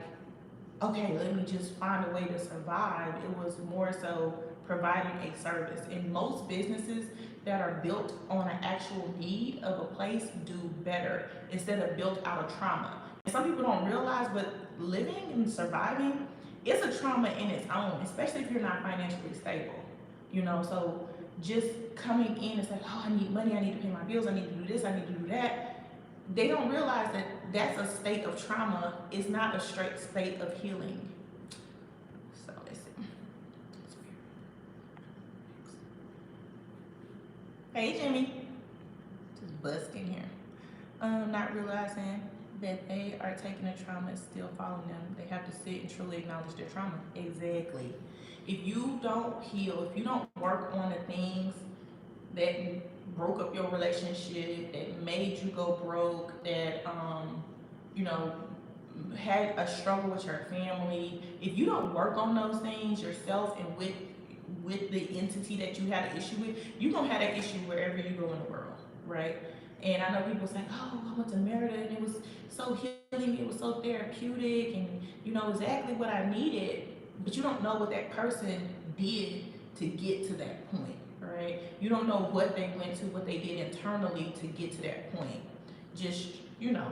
okay, let me just find a way to survive. It was more so providing a service. And most businesses that are built on an actual need of a place do better instead of built out of trauma. And some people don't realize, but living and surviving is a trauma in its own, especially if you're not financially stable. You know, so just coming in and saying, oh, I need money, I need to pay my bills, I need to do this, I need to do that. They don't realize that that's a state of trauma. It's not a straight state of healing. So let's see. Hey, Jimmy. Just busting here. Not realizing that they are taking the trauma and still following them. They have to sit and truly acknowledge their trauma. Exactly. If you don't heal, if you don't work on the things that broke up your relationship, that made you go broke, that you know, had a struggle with your family, if you don't work on those things yourself and with the entity that you had an issue with, you're gonna have that issue wherever you go in the world, right? And I know people say, oh, I went to Merida and it was so healing, it was so therapeutic, and you know exactly what I needed, but you don't know what that person did to get to that point, right? You don't know what they went to, what they did internally to get to that point. Just, you know,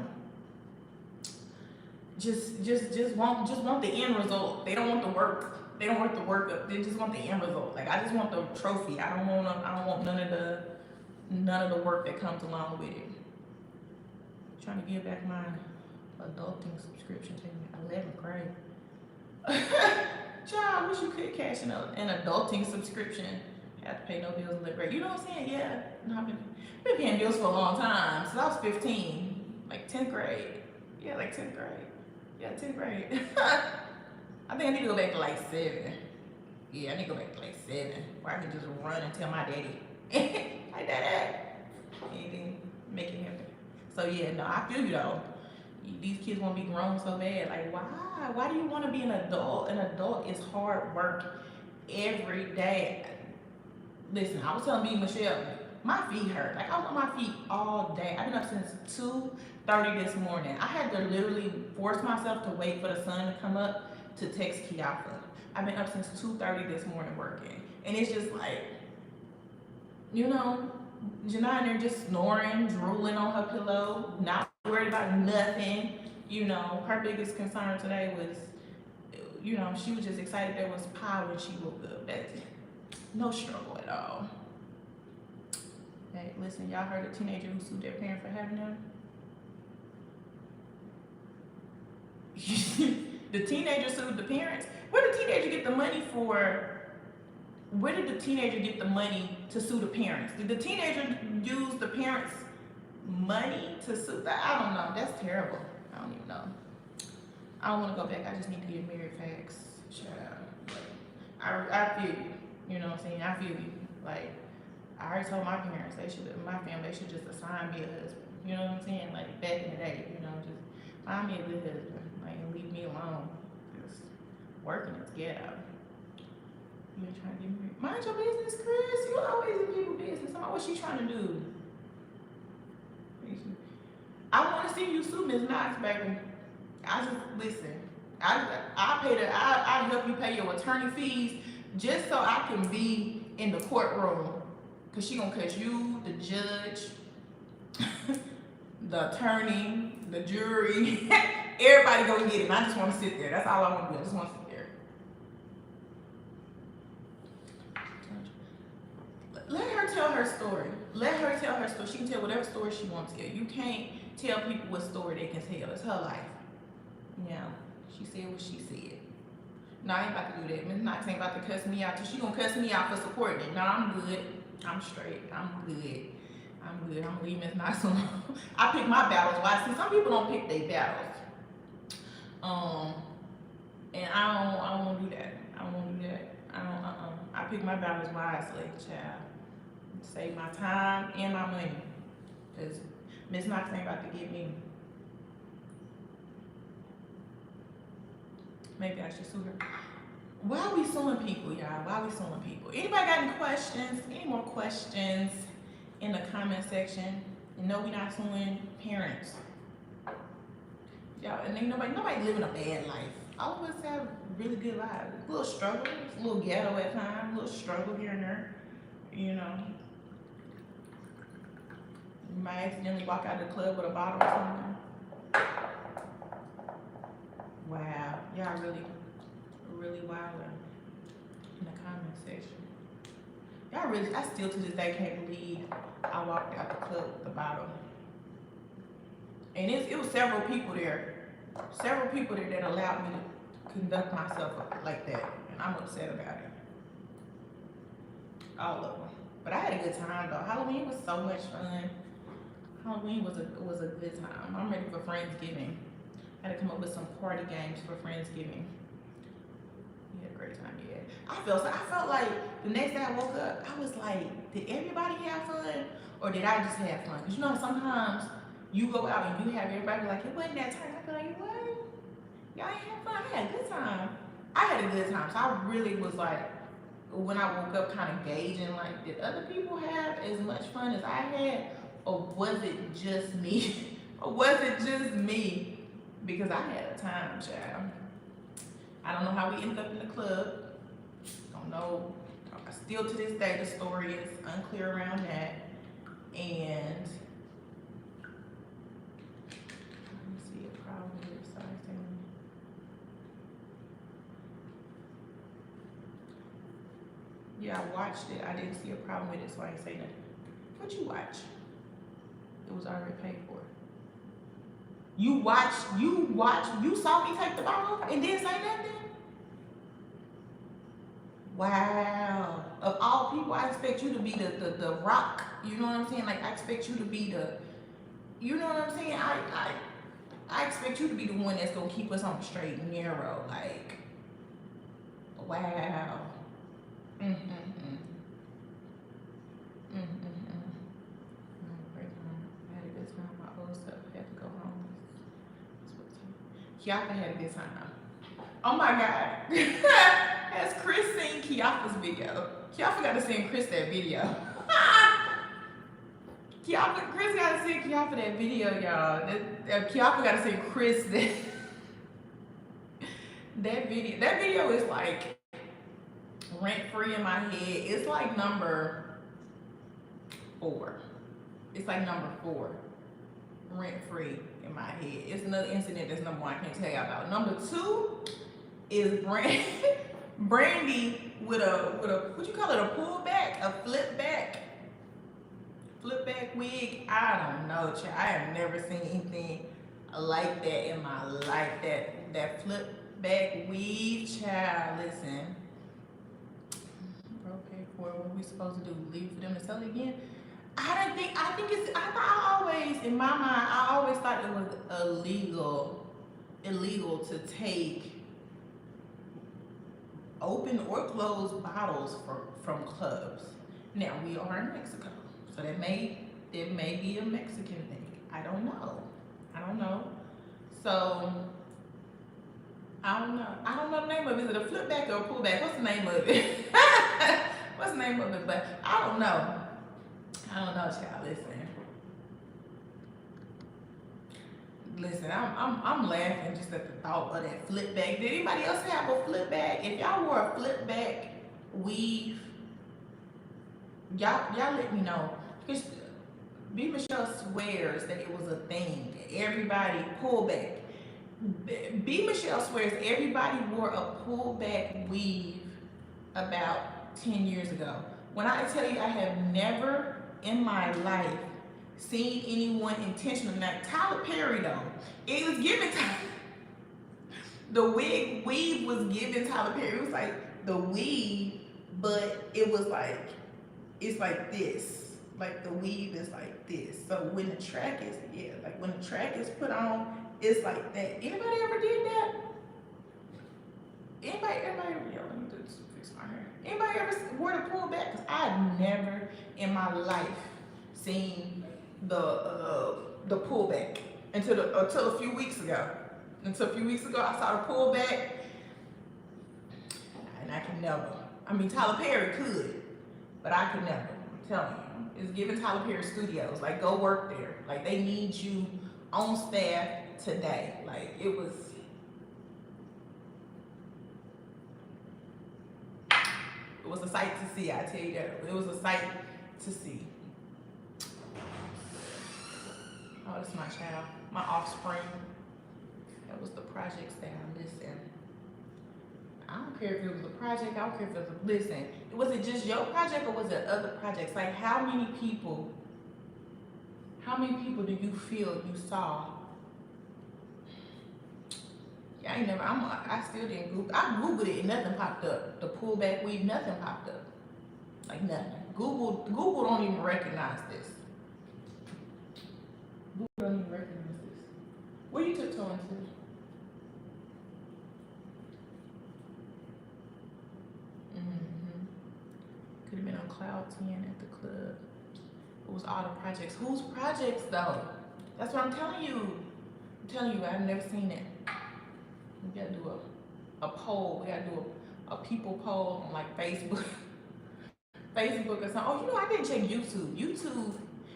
just want the end result. They don't want the work. They don't want the work. They just want the end result. Like I just want the trophy. I don't want none of the work that comes along with it. I'm trying to get back my adulting subscription to 11th grade. Child, I wish you could cash in an adulting subscription. Have to pay no bills in 11th grade. You know what I'm saying? Yeah. No, I've been paying bills for a long time. So I was 15, like 10th grade. Yeah, like 10th grade. Yeah, 10th grade. I think I need to go back to like 7. Yeah, I need to go back to like 7, where I can just run and tell my daddy, like Daddy, anything, make it happen. So yeah, no, I feel you though. These kids want to be grown so bad. Like, why? Why do you want to be an adult? An adult is hard work every day. Listen, I was telling B Michelle, my feet hurt. Like I was on my feet all day. I've been up since 2:30 this morning. I had to literally force myself to wait for the sun to come up to text Kiafa. I've been up since 2:30 this morning working. And it's just like, you know, Janai in there just snoring, drooling on her pillow, not worried about nothing. You know, her biggest concern today was, you know, she was just excited there was pie when she woke up. That's it. No struggle at all. Hey, listen, y'all heard a teenager who sued their parent for having them? The teenager sued the parents? Where did the teenager get the money for? Where did the teenager get the money to sue the parents? Did the teenager use the parents' money to sue that? I don't know. That's terrible. I don't even know. I don't want to go back. I just need to get married facts. Child. I feel you. You know what I'm saying? I feel you. Like, I already told my parents, my family, they should just assign me a husband. You know what I'm saying? Like, back in the day, you know, just find me a good husband. Like, and leave me alone. Just working is ghetto. You ain't trying to get married. Mind your business, Chris. You always in people's business. What's she trying to do? see you too, Miss Knox, baby. I just listen. I help you pay your attorney fees just so I can be in the courtroom. Cause she gonna catch you, the judge, the attorney, the jury, everybody gonna get it. And I just wanna sit there. That's all I wanna do. I just wanna sit there. Let her tell her story. Let her tell her story. She can tell whatever story she wants to tell. You can't tell people what story they can tell. It's her life. Yeah, she said what she said. No, I ain't about to do that. Miss Knox ain't about to cuss me out. She gonna cuss me out for supporting it. No, I'm good. I'm straight. I'm good. I'm good. I'm leaving Miss Knox alone. I pick my battles wisely. Some people don't pick their battles. And I don't do that. I won't do that. I pick my battles wisely, child. Save my time and my money. Cause Miss Knox ain't about to get me. Maybe I should sue her. Why are we suing people, y'all? Why are we suing people? Anybody got any questions? Any more questions in the comment section? And no, we're not suing parents. Y'all, and ain't nobody living a bad life. All of us have really good lives. A little struggle, a little ghetto at times, a little struggle here and there. You know. You might accidentally walk out of the club with a bottle or something. Wow, y'all really wildin' in the comment section. Y'all really, I still to this day can't believe I walked out the club with the bottle. And it was several people there that allowed me to conduct myself like that. And I'm upset about it. All of them. But I had a good time though. Halloween was so much fun. Halloween was a good time. I'm ready for Friendsgiving. I had to come up with some party games for Friendsgiving. We had a great time, yeah. I felt like the next day I woke up, I was like, did everybody have fun? Or did I just have fun? Because you know, sometimes you go out and you have everybody like, it wasn't that time. I feel like, what? Y'all ain't have fun. I had a good time. I had a good time. So I really was like, when I woke up kind of gauging, like, did other people have as much fun as I had? Or was it just me? Or was it just me? Because I had a time, child. I don't know how we ended up in the club. Don't know. Still to this day, the story is unclear around that. And let me see a problem with it. Sorry, yeah, I watched it. I didn't see a problem with it, so I ain't say nothing. What you watch? It was already paid for. You saw me take the bottle and didn't say nothing? Wow. Of all people, I expect you to be the rock. You know what I'm saying? Like, I expect you to be the, you know what I'm saying? I expect you to be the one that's gonna keep us on the straight and narrow. Like, wow. Kiapa had a good time. Oh my God. Has Chris seen Kiapa's video? Kiapa got to send Chris that video. Chris got to send Kiapa that video, y'all. Kiapa got to send Chris that video. That video is like rent free in my head. It's like number 4. It's like number 4. Rent free in my head. It's another incident that's number 1 I can't tell you about. Number 2 is Brandy with a what you call it, a pullback, a flip back wig. I don't know, child. I have never seen anything like that in my life. That flip back weave, child. Listen. Okay, for what we supposed to do? Leave for them to sell it again? In my mind, I always thought it was illegal to take open or closed bottles from clubs. Now, we are in Mexico, so that may be a Mexican thing. I don't know. So, I don't know the name of it. Is it a flip back or a pullback? What's the name of it? What's the name of it? But I don't know, child. Listen. Listen, I'm laughing just at the thought of that flip back. Did anybody else have a flip back? If y'all wore a flip back weave, y'all let me know. Because B. Michelle swears that it was a thing. Everybody pull back. B. Michelle swears everybody wore a pullback weave about 10 years ago. When I tell you I have never in my life seen anyone intentional. Now, Tyler Perry though, it was given the weave was given Tyler Perry. It was like the weave, but it was like, it's like this. Like the weave is like this. So when the track is, like when the track is put on, it's like that. Anybody ever did that? Anybody, let me just fix my hair. Anybody ever wore the pullback? Because I've never in my life seen the pullback until a few weeks ago. Until a few weeks ago, I saw the pullback, and I can never. I mean, Tyler Perry could, but I could never. I'm telling you, it's giving Tyler Perry Studios. Like, go work there. Like, they need you on staff today. Like, it was a sight to see. I tell you that. It was a sight to see. Oh, that's my child, my offspring. That was the project style. Listen, I don't care if it was a project. I don't care if it was listen. Was it just your project or was it other projects? Like, how many people do you feel you saw? Yeah, I still didn't Google. I Googled it and nothing popped up. The pullback weave, nothing popped up. Like nothing. Google don't even recognize this. Google don't even recognize this. Where you tiptoeing to? Could have been on Cloud 10 at the club. It was all the projects. Whose projects though? That's what I'm telling you. I'm telling you, I've never seen it. We gotta do a poll. We gotta do a people poll on like Facebook. Facebook or something. Oh, you know, I didn't check YouTube.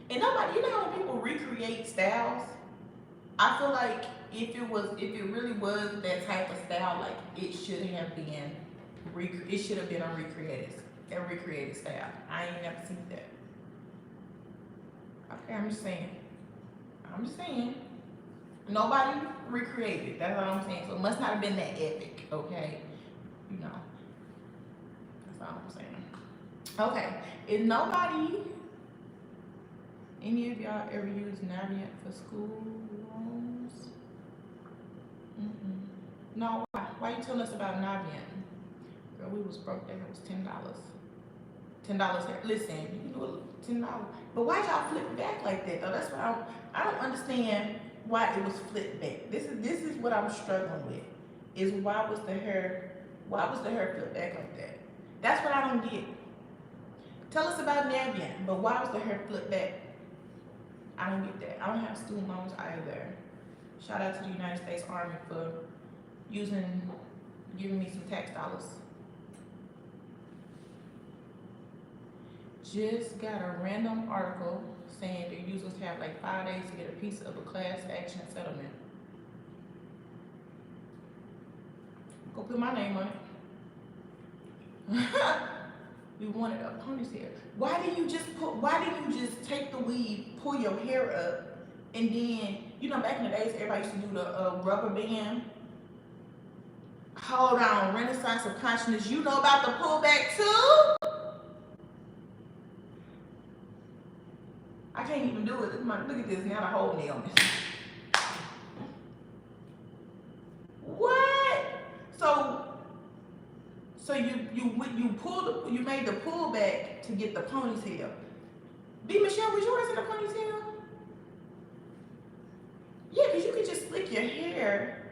And nobody, you know how people recreate styles? I feel like if it really was that type of style, like it should have been a recreated style. I ain't never seen that. Okay, I'm just saying. Nobody recreated. That's all I'm saying. So it must not have been that epic, okay? You know. That's all I'm saying. Okay. If any of y'all ever used Navient for school loans? No, why? Why you telling us about Navient? Girl, we was broke there. It was $10. $10 here. Listen, you can do $10. But why y'all flip back like that though? That's what I don't understand why it was flipped back. This is what I'm struggling with. Is why was the hair flipped back like that? That's what I don't get. Tell us about Navient, but why was the hair flipped back? I don't get that. I don't have student loans either. Shout out to the United States Army for giving me some tax dollars. Just got a random article saying the users have like 5 days to get a piece of a class action settlement. Go put my name on it. We wanted a ponytail. Why didn't you just take the weave, pull your hair up, and then, you know, back in the days, everybody used to do the rubber band. Hold on, Renaissance of Consciousness. You know about the pullback too? I can't even do it. Look at this, now the whole nail on this. What? So you made the pullback to get the ponytail. B. Michelle, was yours in a ponytail? Yeah, because you could just slick your hair.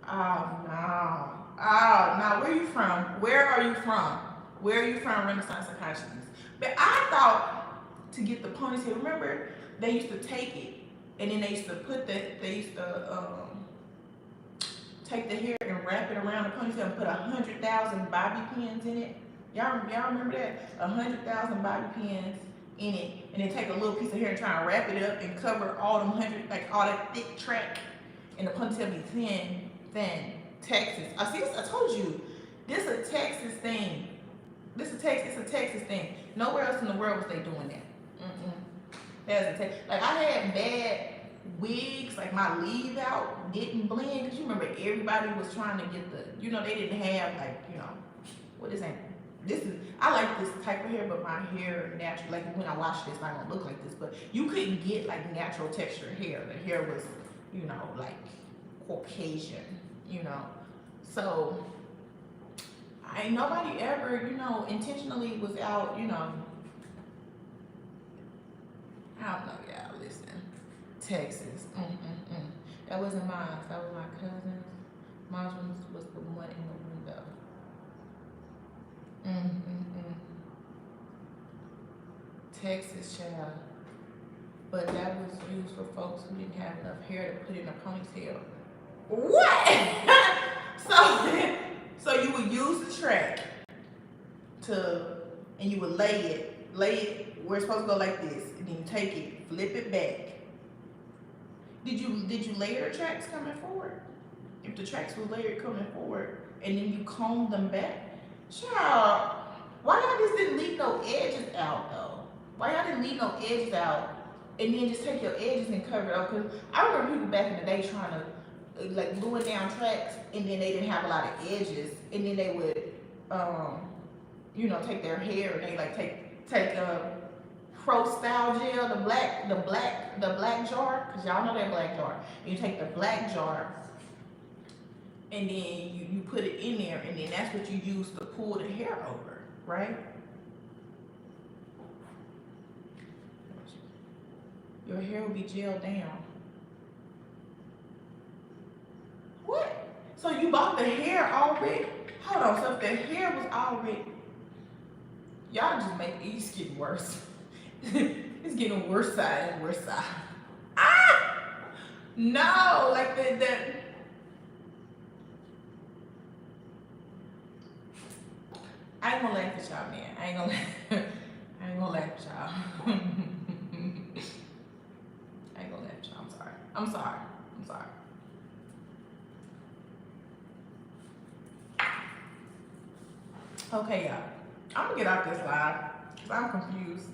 Oh no, where are you from? Where are you from, Renaissance of Consciousness? But I thought to get the ponytail, remember they used to take it and then they used to take the hair and wrap it around the ponytail and put 100,000 bobby pins in it. Y'all remember that? 100,000 bobby pins in it, and then take a little piece of hair and try and wrap it up and cover all them hundred, like all that thick track, and the ponytail be thin. Texas. I see. I told you, this a Texas thing. It's a Texas thing. Nowhere else in the world was they doing that. That's a Texas. Like I had bad wigs, like my leave out didn't blend, because you remember everybody was trying to get the, they didn't have like, what is that? I like this type of hair, but my hair natural, like when I wash this, I don't look like this, but you couldn't get like natural textured hair. The hair was, like Caucasian, so ain't nobody ever, intentionally was out, I don't know, y'all, listen, Texas, that wasn't mine, that was my cousin's. Mine was the one in the window. Texas, child. But that was used for folks who didn't have enough hair to put in a ponytail. What? So you would use the track and you would lay it where it's supposed to go like this, and then you take it, flip it back. Did you layer the tracks coming forward? If the tracks were layered coming forward, and then you comb them back, child, why y'all just didn't leave no edges out though? Why y'all didn't leave no edges out and then just take your edges and cover it up? Because I remember people back in the day trying to like gluing down tracks, and then they didn't have a lot of edges, and then they would take their hair and they like take Pro Style gel, the black jar, because y'all know that black jar. You take the black jar and then you put it in there, and then that's what you use to pull the hair over, right? Your hair will be gelled down. What? So you bought the hair already? Hold on, so if the hair was already, y'all just make these get worse. It's getting worse side and worse side. No, like the I ain't gonna laugh at y'all, man. I ain't gonna laugh at y'all. I ain't gonna laugh at y'all. I'm sorry. Okay, y'all. I'm gonna get out this live because I'm confused.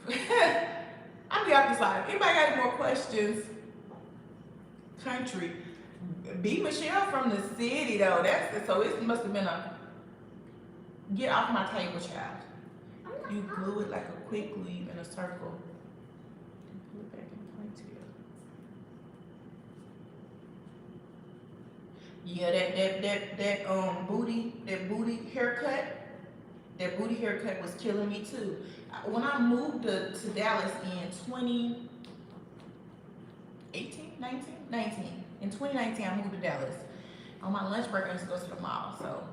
I'm gonna get out this live. Anybody got any more questions? Country. B. Michelle from the city though. So it must have been a get off my table, child. You glue it like a quick weave in a circle. And pull it back in ponytail. Yeah, that booty haircut. That booty haircut was killing me too. When I moved to Dallas in 2019. In 2019, I moved to Dallas. On my lunch break, I used to go to the mall. So,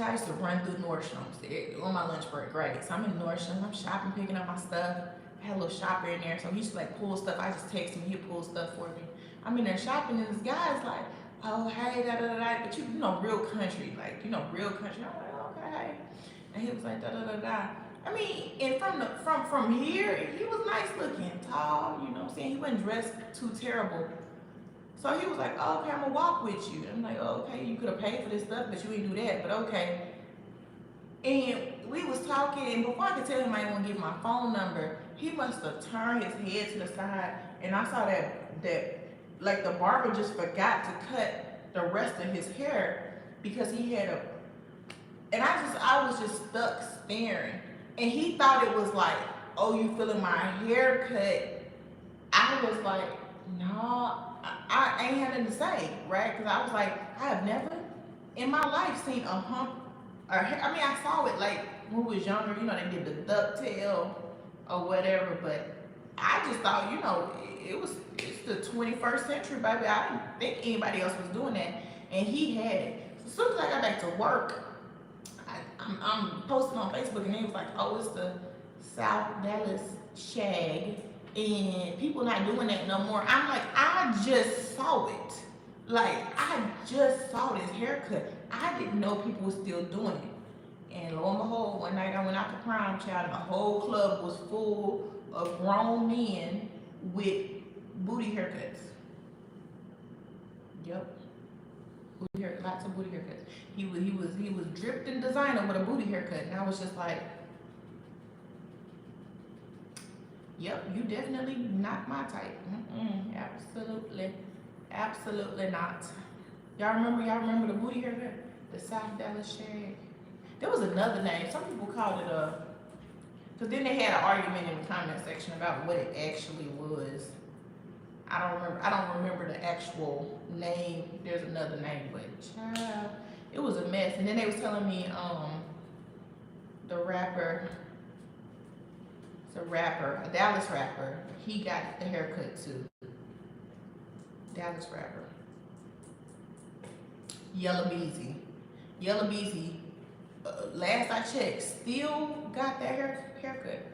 I used to run through Nordstrom's on my lunch break, right? So I'm in Nordstrom, I'm shopping, picking up my stuff. I had a little shopper in there, so he used to like pull stuff. I just text him, he'd pull stuff for me. I'm in there shopping, and this guy's like, oh, hey, da-da-da-da, but you know, real country, like, real country. I'm like, okay. And he was like, da-da-da-da. I mean, and from here, he was nice looking, tall, you know what I'm saying? He wasn't dressed too terrible. So he was like, oh, okay, I'm gonna walk with you. I'm like, oh, okay, you could have paid for this stuff, but you didn't do that, but okay. And we was talking, and before I could tell him I didn't want to give my phone number, he must have turned his head to the side, and I saw that like the barber just forgot to cut the rest of his hair because he had and I was just stuck staring. And he thought it was like, oh, you feeling my haircut? I was like, no, I ain't had nothing to say, right? Because I was like, I have never in my life seen a hump. I mean, I saw it like when we was younger, they did the ducktail or whatever, but I just thought, it's the 21st century, baby. I didn't think anybody else was doing that. And he had it. So as soon as I got back to work, I'm posting on Facebook, and he was like, oh, it's the South Dallas shag, and people not doing that no more. I'm like, I just saw it. Like, I just saw this haircut. I didn't know people were still doing it. And lo and behold, one night I went out to prom, child, and the whole club was full of grown men with booty haircuts. Yep. Booty hair, lots of booty haircuts. He was dripped in designer with a booty haircut, and I was just like, yep, you definitely not my type. Absolutely not. Y'all remember the booty haircut? The South Dallas shag. There was another name. Some people called it because then they had an argument in the comment section about what it actually was. I don't remember the actual name. There's another name, but child, it was a mess. And then they was telling me the rapper, it's a rapper, a Dallas rapper, he got the haircut too. Dallas rapper. Yella Beezy. Yella Beezy, last I checked, still got that haircut.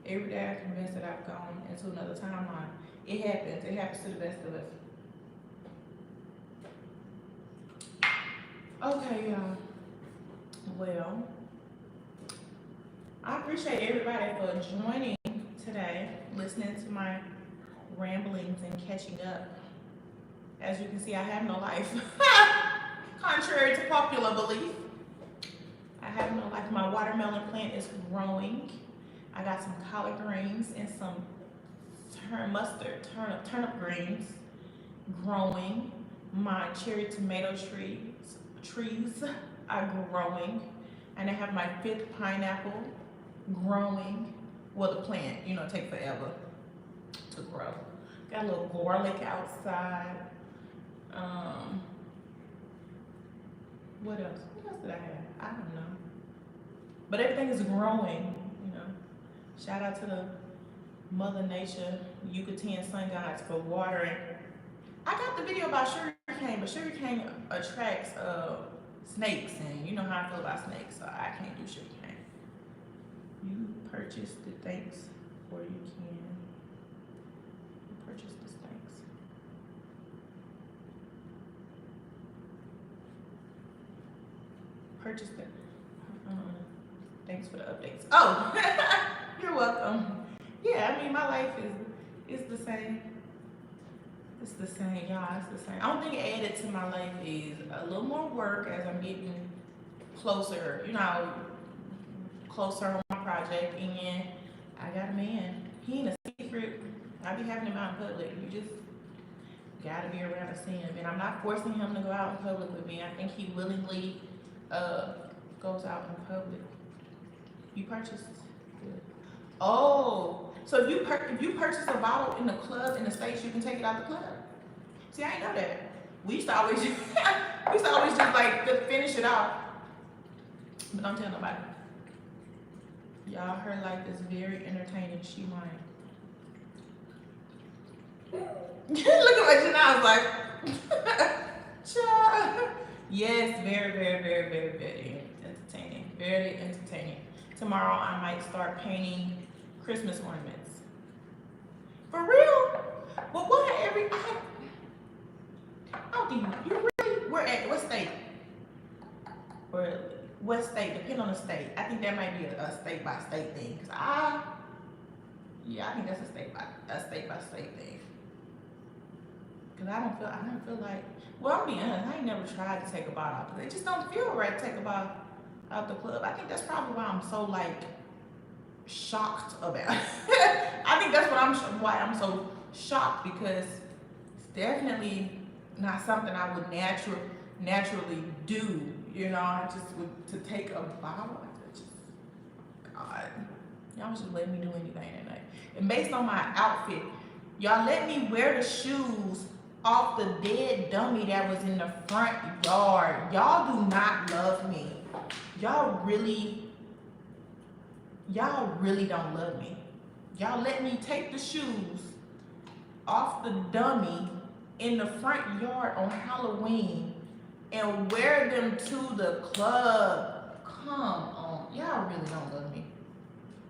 Every day I convinced that I've gone into another timeline. It happens. It happens to the best of us. Okay, y'all. Well, I appreciate everybody for joining today, listening to my ramblings and catching up. As you can see, I have no life. Contrary to popular belief, I have no life. My watermelon plant is growing. I got some collard greens and some turnip greens growing. My cherry tomato trees are growing. And I have my 5th pineapple growing. Well, the plant, take forever to grow. Got a little garlic outside. What else? What else did I have? I don't know. But everything is growing, Shout out to the Mother Nature, Yucatan sun gods for watering. I got the video about sugarcane, but sugarcane attracts snakes, and you know how I feel about snakes, so I can't do sugarcane. You purchase the thanks, or you can purchase the thanks. Purchase the thanks for the updates. Oh, you're welcome. Yeah, I mean, my life is the same. It's the same, y'all. It's the same. I don't think added to my life is a little more work as I'm getting closer, closer on my project. And I got a man. He ain't a secret. I be having him out in public. You just gotta be around to see him. And I'm not forcing him to go out in public with me. I think he willingly goes out in public. You purchased? Good. Oh, so if you purchase a bottle in the club in the States, you can take it out the club. See, I didn't know that. We used to always just like to finish it off. But don't tell nobody. Y'all, her life is very entertaining. She might. Look at what Janelle was like. Child. Yes, very, very, very, very, very entertaining. Very entertaining. Tomorrow I might start painting Christmas ornaments. For real? But why I don't think you really, we're at what state? Or what state, depending on the state. I think that might be a state by state thing. Cause I think that's a state by state thing. Cause I don't feel like, well, I'm being honest, I ain't never tried to take a bottle out, cause it just don't feel right to take a bottle out the club. I think that's probably why I'm so like shocked about it. I think that's why I'm so shocked, because it's definitely not something I would naturally do. I just would to take a bottle. God, y'all should let me do anything that night. And based on my outfit, y'all let me wear the shoes off the dead dummy that was in the front yard. Y'all do not love me. Y'all really don't love me. Y'all let me take the shoes off the dummy in the front yard on Halloween and wear them to the club. Come on. Y'all really don't love me.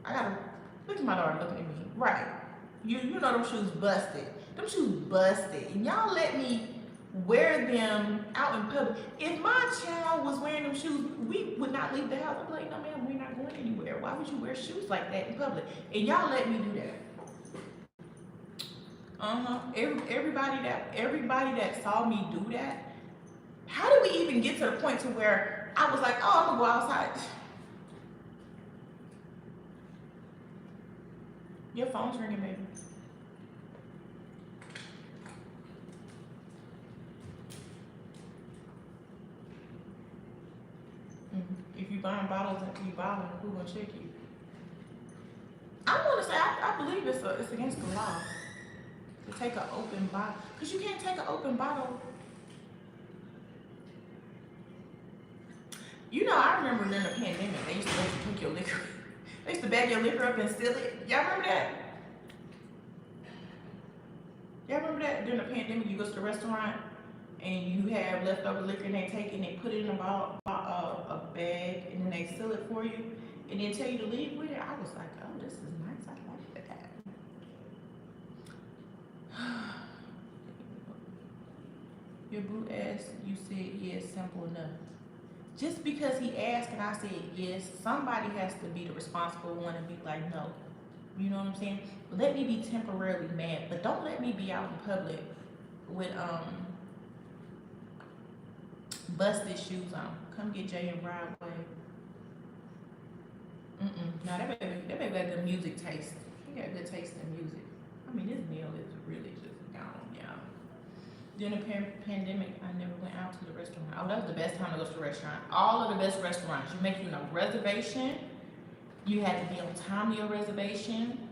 I gotta look at my daughter looking at me. Right. You know them shoes busted. Them shoes busted. And y'all let me wear them out in public. If my child was wearing them shoes, we would not leave the house. I'm like, no ma'am, we're not going anywhere. Why would you wear shoes like that in public? And y'all let me do that. Everybody that saw me do that. How did we even get to the point to where I was like, oh, I'm gonna go outside? Your phone's ringing, baby. If you buying bottles and you bottle, who gonna check you? I want to say I believe it's against the law to take an open bottle, because you can't take an open bottle. You know, I remember during the pandemic, they used to let you take your liquor. They used to bag your liquor up and steal it. Y'all remember that? Y'all remember that? During the pandemic, you go to the restaurant and you have leftover liquor and they take it and they put it in a bag and then they seal it for you and then tell you to leave with it. I was like, oh, this is nice. I like that. Your boo asked, you said yes, simple enough. Just because he asked and I said yes, somebody has to be the responsible one and be like, no. You know what I'm saying? Let me be temporarily mad, but don't let me be out in public with busted shoes on. Come get Jay and Broadway. Now that baby got good music taste. He got good taste in music. I mean, this meal is really just gone, y'all. During the pandemic, I never went out to the restaurant. Oh, that was the best time to go to the restaurant. All of the best restaurants. You make a reservation. You had to be on time to your reservation.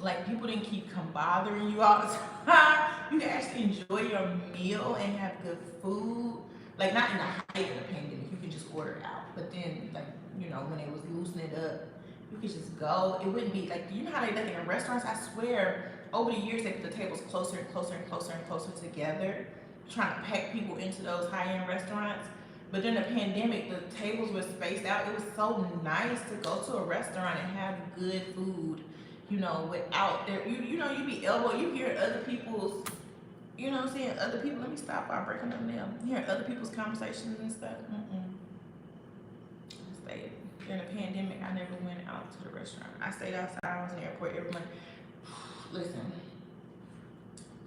Like, people didn't come bothering you all the time. You could actually enjoy your meal and have good food. Like, not in the height of the pandemic. You could just order it out. But then, like, you know, when it was loosening it up, you could just go. It wouldn't be like, you know how they look in restaurants? I swear, over the years, they put the tables closer and closer and closer and closer together, trying to pack people into those high-end restaurants. But during the pandemic, the tables were spaced out. It was so nice to go to a restaurant and have good food, you know, without there, you know, you be elbow, you hear other people's, you know what I'm saying, other people, let me stop by breaking up now. You hear other people's conversations and stuff. I stayed, during the pandemic, I never went out to the restaurant. I stayed outside, I was in the airport every month. Listen,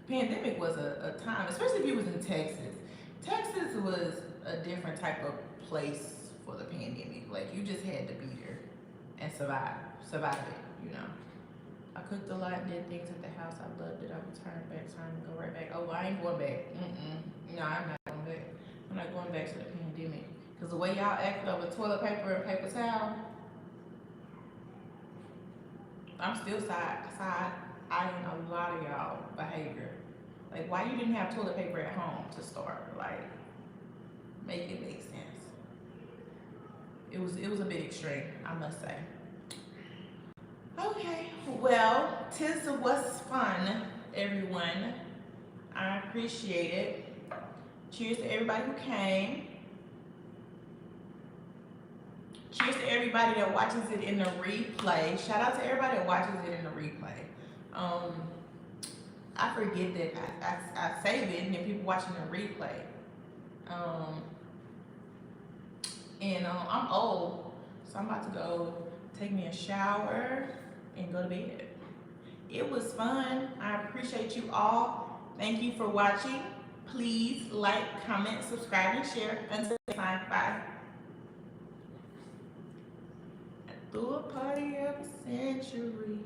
pandemic was a time, especially if you was in Texas. Texas was a different type of place for the pandemic. Like, you just had to be there and survive it, you know. I cooked a lot and did things at the house. I loved it. I would turn back, go right back. Oh, I ain't going back. No, I'm not going back. I'm not going back to the pandemic. Because the way y'all acted over toilet paper and paper towel, I'm still side-eyeing a lot of y'all behavior. Like, why you didn't have toilet paper at home to start? Like, make it make sense. It was a bit extreme, I must say. Okay, well, tis was fun, everyone. I appreciate it. Cheers to everybody who came. Cheers to everybody that watches it in the replay. Shout out to everybody that watches it in the replay. I forget that I save it and then people watching the replay. I'm old, so I'm about to go take me a shower and go to bed. It was fun. I appreciate you all. Thank you for watching. Please like, comment, subscribe, and share. Until next time, bye. I threw a party of a century.